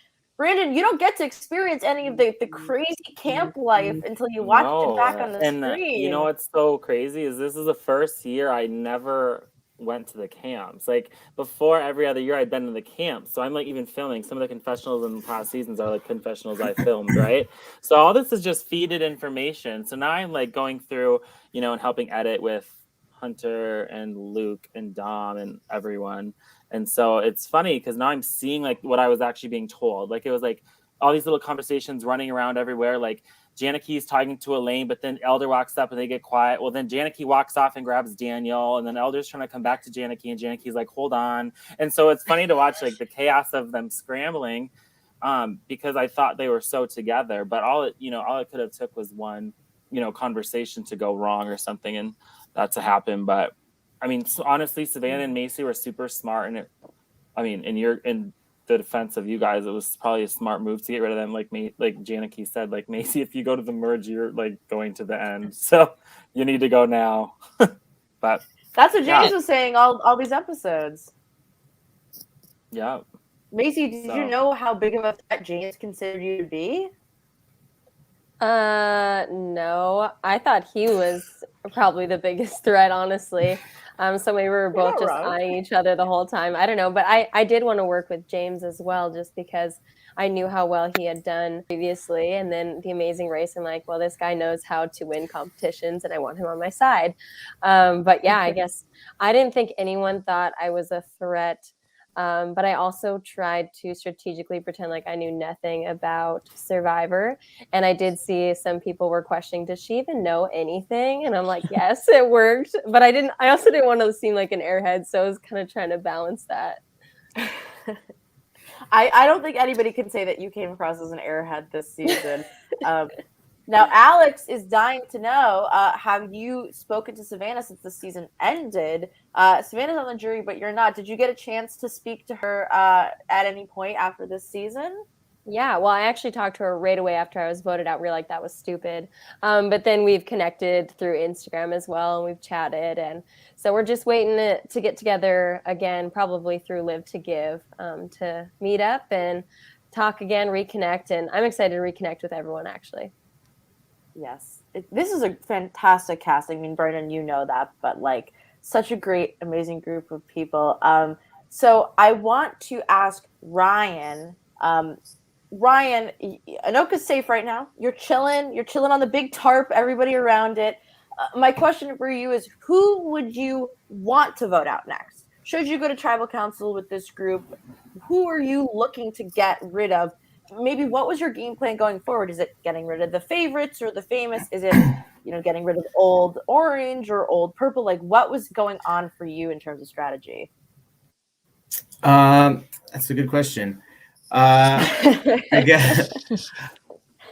Brandon, you don't get to experience any of the crazy camp life until you watch it back on the screen. You know what's so crazy is this is the first year I never went to the camps. Like before, every other year I'd been to the camps. So I'm like even filming some of the confessionals in the past seasons are like confessionals I filmed, right? So all this is just feeded information. So now I'm like going through, you know, and helping edit with Hunter and Luke and Dom and everyone. And so it's funny because now I'm seeing like what I was actually being told. Like it was like all these little conversations running around everywhere. Like Janaki's talking to Elaine, but then Elder walks up and they get quiet. Well, then Janaki walks off and grabs Daniel, and then Elder's trying to come back to Janaki, and Janaki's like, hold on. And so it's funny to watch like the chaos of them scrambling because I thought they were so together. But all it could have took was one, you know, conversation to go wrong or something, and that to happen. But I mean, so honestly, Savannah and Macy were super smart, and in the defense of you guys, it was probably a smart move to get rid of them. Like Janaki said, like Macy, if you go to the merge, you're like going to the end, so you need to go now. But that's what James was saying all these episodes. Yeah. Macy, did you know how big of a threat James considered you to be? No, I thought he was probably the biggest threat, honestly. So we were both just eyeing each other the whole time. I don't know, but I did want to work with James as well, just because I knew how well he had done previously. And then the Amazing Race, I'm like, well, this guy knows how to win competitions and I want him on my side. But yeah, I guess I didn't think anyone thought I was a threat. But I also tried to strategically pretend like I knew nothing about Survivor. And I did see some people were questioning, does she even know anything? And I'm like, yes, it worked. But I also didn't want to seem like an airhead. So I was kind of trying to balance that. I don't think anybody can say that you came across as an airhead this season. Now, Alex is dying to know, have you spoken to Savannah since the season ended? Savannah's on the jury, but you're not. Did you get a chance to speak to her at any point after this season? Yeah, well, I actually talked to her right away after I was voted out. We were like, that was stupid. But then we've connected through Instagram as well, and we've chatted. And so we're just waiting to get together again, probably through Live to Give, to meet up and talk again, reconnect. And I'm excited to reconnect with everyone, actually. Yes. This is a fantastic casting. I mean, Brandon, you know that, but like such a great, amazing group of people. So I want to ask Ryan. Ryan, Anoka's safe right now. You're chilling on the big tarp, everybody around it. My question for you is, who would you want to vote out next? Should you go to tribal council with this group? Who are you looking to get rid of? Maybe what was your game plan going forward? Is it getting rid of the favorites or the famous? Is it, getting rid of old orange or old purple? Like, what was going on for you in terms of strategy? That's a good question. I guess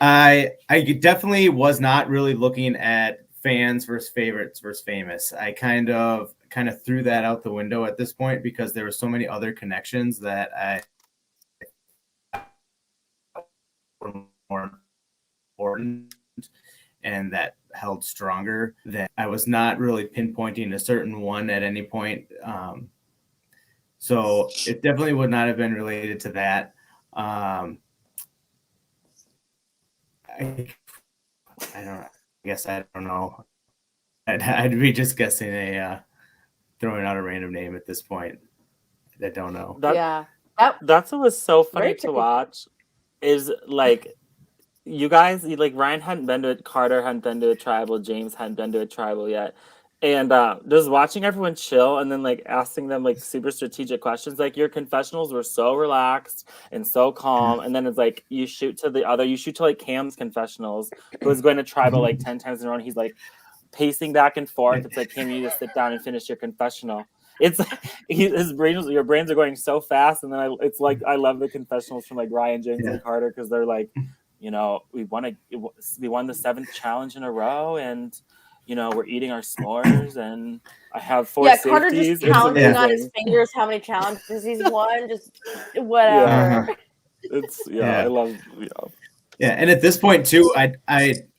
I definitely was not really looking at fans versus favorites versus famous. I kind of threw that out the window at this point because there were so many other connections that I were more important and that held stronger, that I was not really pinpointing a certain one at any point. So it definitely would not have been related to that. I don't know. I'd be just guessing throwing out a random name at this point. I don't know. That's what was so funny to watch. Is like you guys, like Ryan hadn't been to it, Carter hadn't been to a tribal, James hadn't been to a tribal yet. And just watching everyone chill and then like asking them like super strategic questions, like your confessionals were so relaxed and so calm. And then it's like you shoot to like Cam's confessionals, who was going to tribal like 10 times in a row. And he's like pacing back and forth. It's like, Cam, you need to sit down and finish your confessional. It's like your brains are going so fast. And then it's like I love the confessionals from like Ryan, James, and Carter, because they're like, we won the 7th challenge in a row, and we're eating our s'mores, and I have 4 safeties. Carter just counting on his fingers how many challenges he's won, just whatever. I love and at this point too,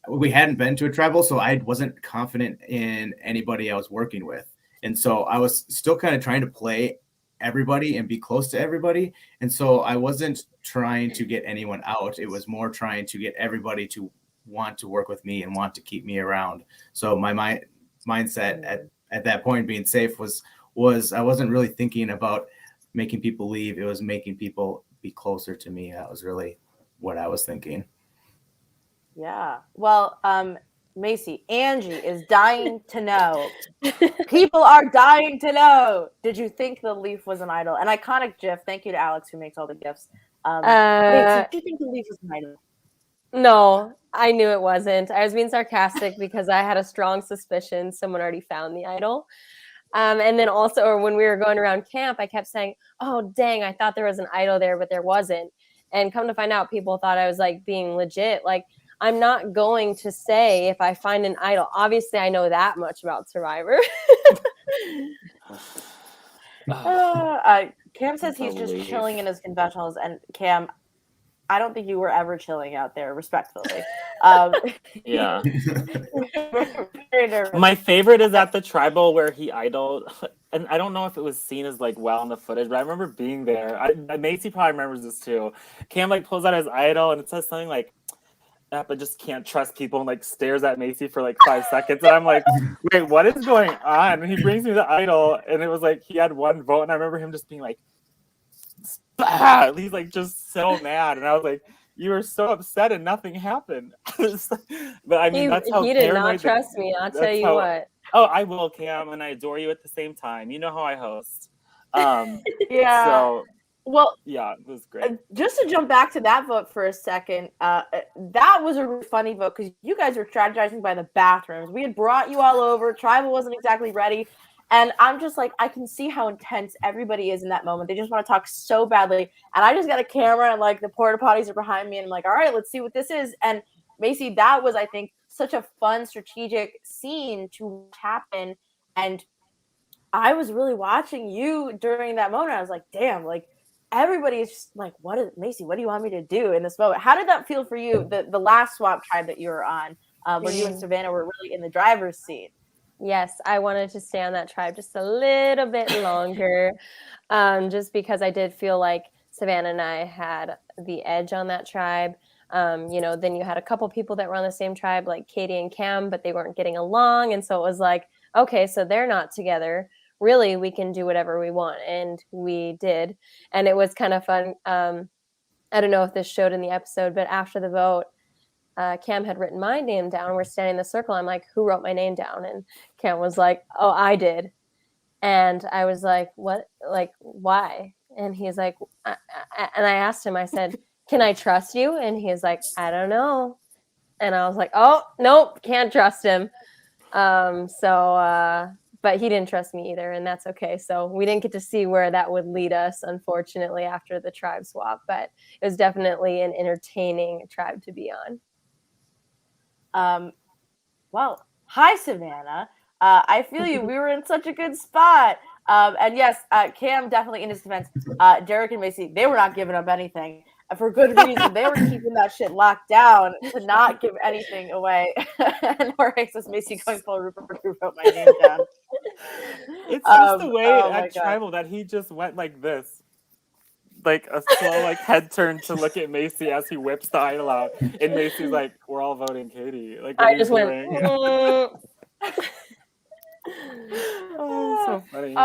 we hadn't been to a tribal, so I wasn't confident in anybody I was working with, and so I was still kind of trying to play everybody and be close to everybody. And so I wasn't trying to get anyone out. It was more trying to get everybody to want to work with me and want to keep me around. So my mindset at that point, being safe, was I wasn't really thinking about making people leave. It was making people be closer to me. That was really what I was thinking. Yeah. Well, Macy, Angie is dying to know. People are dying to know. Did you think the leaf was an idol? An iconic GIF. Thank you to Alex who makes all the GIFs. Macy, did you think the leaf was an idol? No, I knew it wasn't. I was being sarcastic because I had a strong suspicion someone already found the idol. And then also when we were going around camp, I kept saying, oh, dang, I thought there was an idol there, but there wasn't. And come to find out, people thought I was like being legit. Like, I'm not going to say if I find an idol. Obviously, I know that much about Survivor. Cam says he's just chilling in his confessionals. And Cam, I don't think you were ever chilling out there, respectfully. Yeah. My favorite is at the tribal where he idled, and I don't know if it was seen as like well in the footage, but I remember being there. Macy probably remembers this too. Cam like pulls out his idol and it says something like, I just can't trust people, and like stares at Macy for like 5 seconds, and I'm like, wait, what is going on? And he brings me the idol, and it was like he had 1 vote, and I remember him just being like, he's like just so mad, and I was like, you were so upset and nothing happened. But I mean, that's how he did not trust me. I'll tell you what. Oh, I will, Cam, and I adore you at the same time. You know how I host. Yeah. So. Well, yeah, it was great. Just to jump back to that vote for a second, that was a really funny vote because you guys were strategizing by the bathrooms. We had brought you all over. Tribal wasn't exactly ready. And I'm just like, I can see how intense everybody is in that moment. They just want to talk so badly. And I just got a camera and like the porta potties are behind me. And I'm like, all right, let's see what this is. And Macy, that was, I think, such a fun strategic scene to happen. And I was really watching you during that moment. I was like, damn, like, everybody is just like, Macy, what do you want me to do in this moment? How did that feel for you, the last swap tribe that you were on, where you and Savannah were really in the driver's seat? Yes, I wanted to stay on that tribe just a little bit longer, just because I did feel like Savannah and I had the edge on that tribe. Then you had a couple people that were on the same tribe, like Katie and Cam, but they weren't getting along. And so it was like, okay, so they're not together. Really, we can do whatever we want. And we did. And it was kind of fun. I don't know if this showed in the episode, but after the vote, Cam had written my name down. We're standing in the circle. I'm like, who wrote my name down? And Cam was like, oh, I did. And I was like, what? Like, why? And he's like, and I asked him, I said, can I trust you? And he's like, I don't know. And I was like, oh, nope, can't trust him. But he didn't trust me either, and that's okay. So we didn't get to see where that would lead us, unfortunately, after the tribe swap. But it was definitely an entertaining tribe to be on. Well, hi, Savannah. I feel you. We were in such a good spot. And yes, Cam definitely in his defense. Derek and Macy, they were not giving up anything. For good reason. They were keeping that shit locked down to not give anything away. And Jorge says, Macy going full Rupert who wrote my name down. It's just the way at Tribal that he just went like this. Like a slow like head turn to look at Macy as he whips the idol out. And Macy's like, we're all voting Katie. Like, I just went, oh, so funny.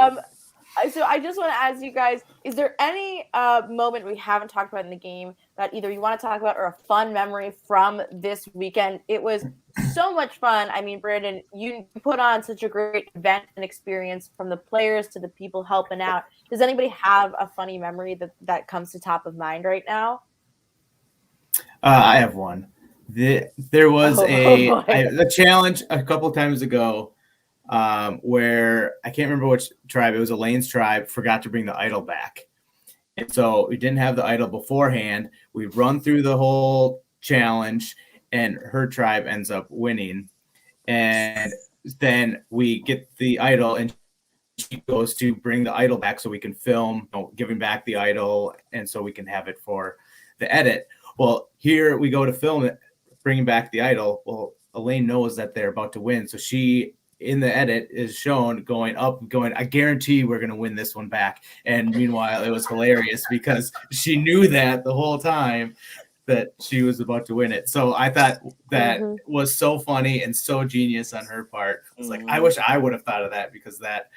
So I just want to ask you guys, is there any moment we haven't talked about in the game that either you want to talk about or a fun memory from this weekend? It was so much fun. I mean, Brandon, you put on such a great event and experience from the players to the people helping out. Does anybody have a funny memory that comes to top of mind right now? I have one. There was a challenge a couple times ago where I can't remember which tribe. It was Elaine's tribe, forgot to bring the idol back. And so we didn't have the idol beforehand. We run through the whole challenge and her tribe ends up winning. And then we get the idol and she goes to bring the idol back so we can film giving back the idol and so we can have it for the edit. Well, here we go to film it, bringing back the idol. Well, Elaine knows that they're about to win. So she in the edit is shown going, I guarantee we're going to win this one back. And meanwhile, it was hilarious because she knew that the whole time that she was about to win it. So I thought that was so funny and so genius on her part. It's like, I wish I would have thought of that, because that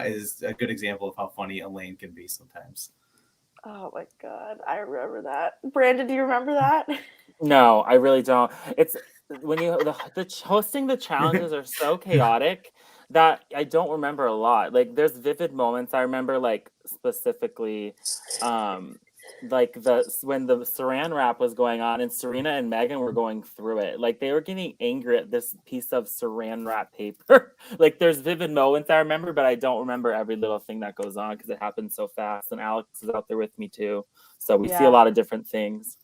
is a good example of how funny Elaine can be sometimes. Oh my God, I remember that. Brandon, do you remember that? No, I really don't. It's when hosting the challenges are so chaotic that I don't remember a lot. Like, there's vivid moments I remember, like specifically, like when the saran wrap was going on and Serena and Megan were going through it. Like, they were getting angry at this piece of saran wrap paper. Like, there's vivid moments I remember, but I don't remember every little thing that goes on because it happens so fast. And Alex is out there with me too, so we see a lot of different things.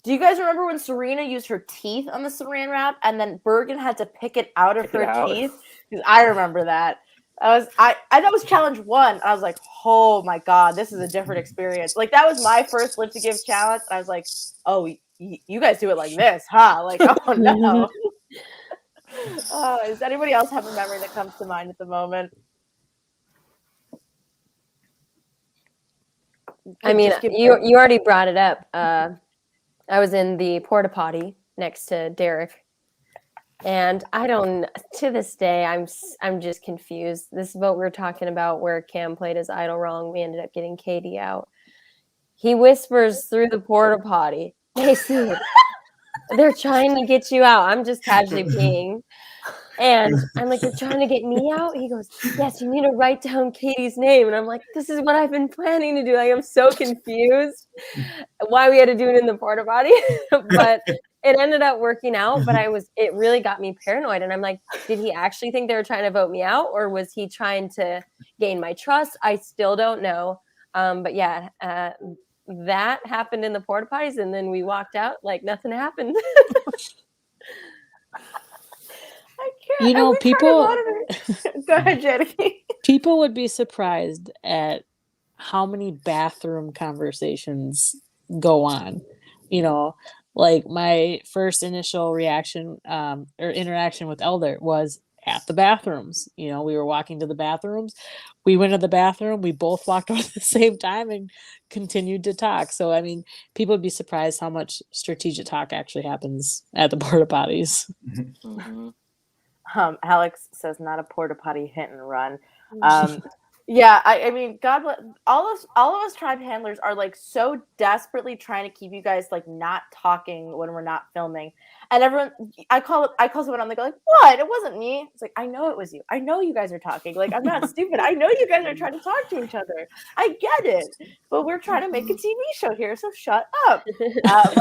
Do you guys remember when Serena used her teeth on the saran wrap and then Bergen had to pick it out of her teeth? Because I remember that. I that was challenge 1. I was like, oh my God, this is a different experience. Like, that was my first Live to Give challenge. I was like, oh, you guys do it like this, huh? Like, oh no. Does anybody else have a memory that comes to mind at the moment? I mean, you already brought it up. I was in the porta potty next to Derek, and to this day, I'm just confused. This is what we were talking about, where Cam played his idol wrong. We ended up getting Katie out. He whispers through the porta potty, "Macy, they're trying to get you out." I'm just casually peeing. And I'm like, "You're trying to get me out?" He goes, "Yes, you need to write down Katie's name." And I'm like, this is what I've been planning to do. Like, I'm so confused why we had to do it in the porta potty. But it ended up working out. But it really got me paranoid. And I'm like, did he actually think they were trying to vote me out? Or was he trying to gain my trust? I still don't know. But yeah, that happened in the porta potties. And then we walked out like nothing happened. I can't. You know, people. Go ahead, Janaki. People would be surprised at how many bathroom conversations go on. You know, like my first initial reaction or interaction with Elder was at the bathrooms. You know, we were walking to the bathrooms. We went to the bathroom. We both walked out at the same time and continued to talk. So, I mean, people would be surprised how much strategic talk actually happens at the porta potties. Mm-hmm. Alex says, not a porta potty hit and run. Yeah, I mean, God bless all of us tribe handlers are like so desperately trying to keep you guys like not talking when we're not filming. And everyone, I call someone on, they go like, "What? It wasn't me." It's like, I know it was you. I know you guys are talking. Like, I'm not stupid. I know you guys are trying to talk to each other. I get it, but we're trying to make a TV show here, so shut up. But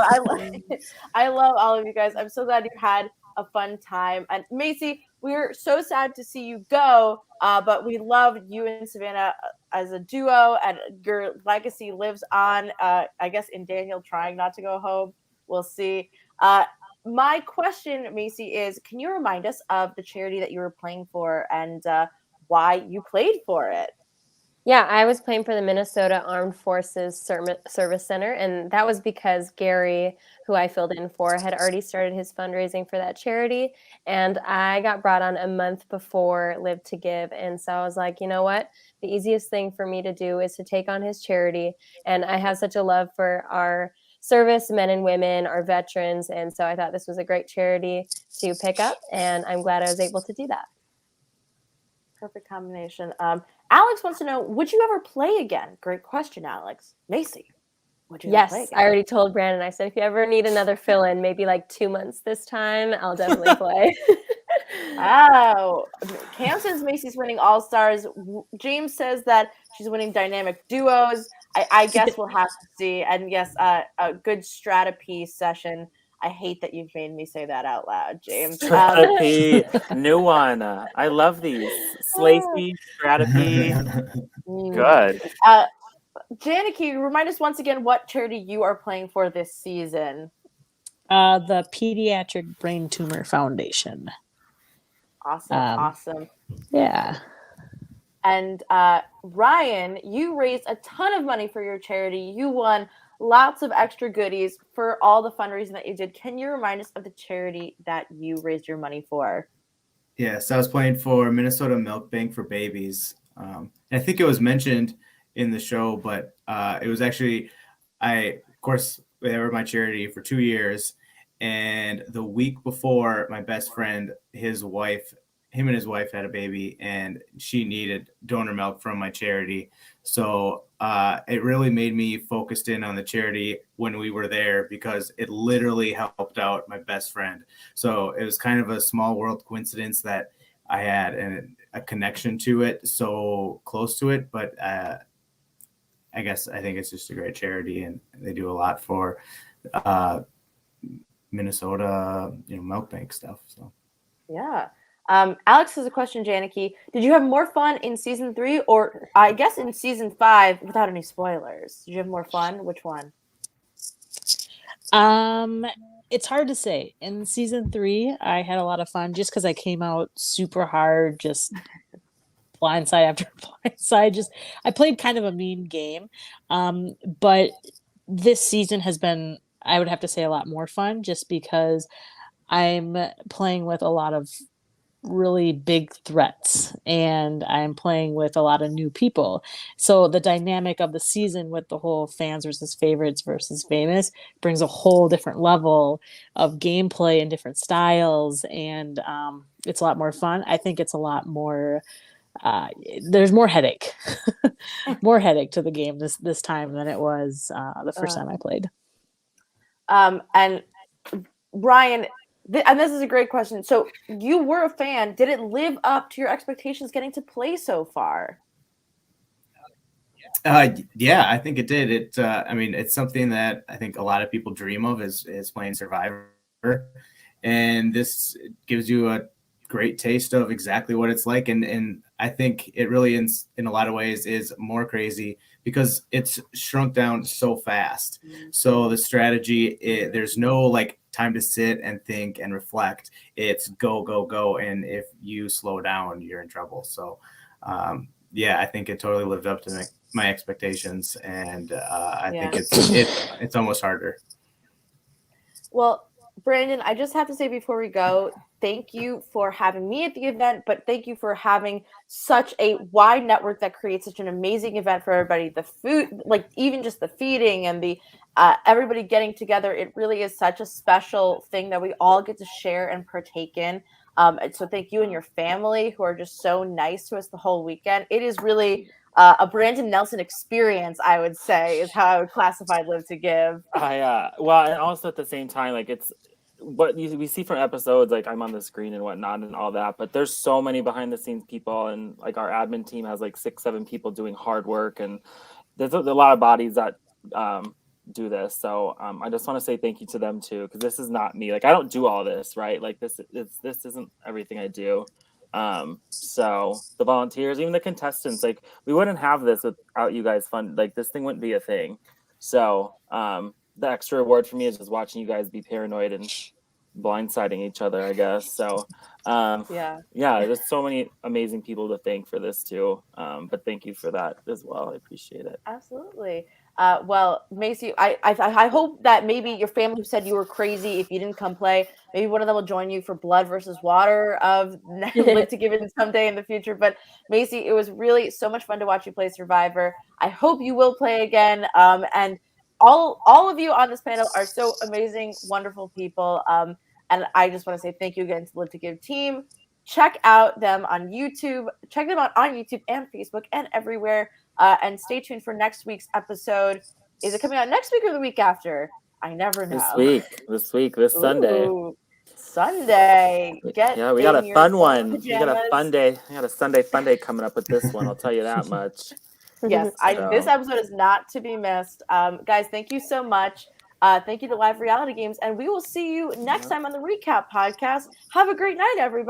I love all of you guys. I'm so glad you had a fun time. And Macy, we're so sad to see you go, but we love you and Savannah as a duo, and your legacy lives on, I guess, in Daniel trying not to go home. We'll see. My question, Macy, is can you remind us of the charity that you were playing for and why you played for it? Yeah, I was playing for the Minnesota Armed Forces Service Center, and that was because Gary, who I filled in for, had already started his fundraising for that charity, and I got brought on a month before Live to Give, and so I was like, you know what? The easiest thing for me to do is to take on his charity, and I have such a love for our service men and women, our veterans, and so I thought this was a great charity to pick up, and I'm glad I was able to do that. Perfect combination. Alex wants to know, would you ever play again? Great question, Alex. Macy, would you ever play again? I already told Brandon. I said, if you ever need another fill-in, maybe like 2 months this time, I'll definitely play. Oh, Cam says Macy's winning All-Stars. James says that she's winning Dynamic Duos. I guess we'll have to see. And yes, a good Strata-P session. I hate that you've made me say that out loud, James. Strata-P, new one. I love these. Slacy, Strata-P. Good. Janaki, remind us once again what charity you are playing for this season. The Pediatric Brain Tumor Foundation. Awesome. Yeah. And Ryan, you raised a ton of money for your charity. You won lots of extra goodies for all the fundraising that you did. Can you remind us of the charity that you raised your money for? Yes, I was playing for Minnesota Milk Bank for babies. And I think it was mentioned in the show, but it was actually, of course, they were my charity for 2 years. And the week before, my best friend, him and his wife had a baby, and she needed donor milk from my charity. So it really made me focused in on the charity when we were there, because it literally helped out my best friend. So it was kind of a small world coincidence that I had a connection to it, so close to it. But I think it's just a great charity, and they do a lot for Minnesota, milk bank stuff. So Yeah. Alex has a question, Janaki. Did you have more fun in season 3, or I guess in season 5, without any spoilers? Did you have more fun? Which one? It's hard to say. In season 3, I had a lot of fun just because I came out super hard, just blindside after blindside. I played kind of a mean game. But this season has been, I would have to say, a lot more fun just because I'm playing with a lot of really big threats and I'm playing with a lot of new people. So the dynamic of the season with the whole fans versus favorites versus famous brings a whole different level of gameplay and different styles. And it's a lot more fun. I think it's a lot more, there's more headache, more headache to the game this time than it was the first time I played. And Brian, and this is a great question. So you were a fan. Did it live up to your expectations getting to play so far? Yeah, I think it did. It's something that I think a lot of people dream of is playing Survivor, and this gives you a great taste of exactly what it's like. And I think it really, in a lot of ways, is more crazy because it's shrunk down so fast. So the strategy, there's no like time to sit and think and reflect. It's go, go, go. And if you slow down, you're in trouble. So, I think it totally lived up to my expectations. And I think it's almost harder. Well, Brandon, I just have to say before we go, thank you for having me at the event, but thank you for having such a wide network that creates such an amazing event for everybody. The food, like even just the feeding and the everybody getting together, it really is such a special thing that we all get to share and partake in. And so thank you and your family who are just so nice to us the whole weekend. It is really a Brandon Nelson experience, I would say, is how I would classify Live to Give. Well, and also at the same time, like it's what we see from episodes, like I'm on the screen and whatnot and all that, but there's so many behind the scenes people, and like our admin team has like 6-7 people doing hard work, and there's a lot of bodies that do this. So I just want to say thank you to them too, because this is not me. Like I don't do all this, right? Like this isn't everything I do. So the volunteers, even the contestants, like we wouldn't have this without you guys like this thing wouldn't be a thing. So the extra reward for me is just watching you guys be paranoid and blindsiding each other, I guess. So there's so many amazing people to thank for this too. But thank you for that as well. I appreciate it. Absolutely. Well, Macy, I hope that maybe your family said you were crazy if you didn't come play. Maybe one of them will join you for Blood versus Water of Live to Give It someday in the future. But Macy, it was really so much fun to watch you play Survivor. I hope you will play again. And all of you on this panel are so amazing, wonderful people. And I just want to say thank you again to the Live to Give team. Check out them on YouTube. Check them out on YouTube and Facebook and everywhere. And stay tuned for next week's episode. Is it coming out next week or the week after? I never know. This Sunday. Ooh, Sunday. We got a fun one. We got a fun day. We got a Sunday fun day coming up with this one. I'll tell you that much. Yes, this episode is not to be missed. Guys, thank you so much. Thank you to Live Reality Games, and we will see you next time on the Recap Podcast. Have a great night, everybody.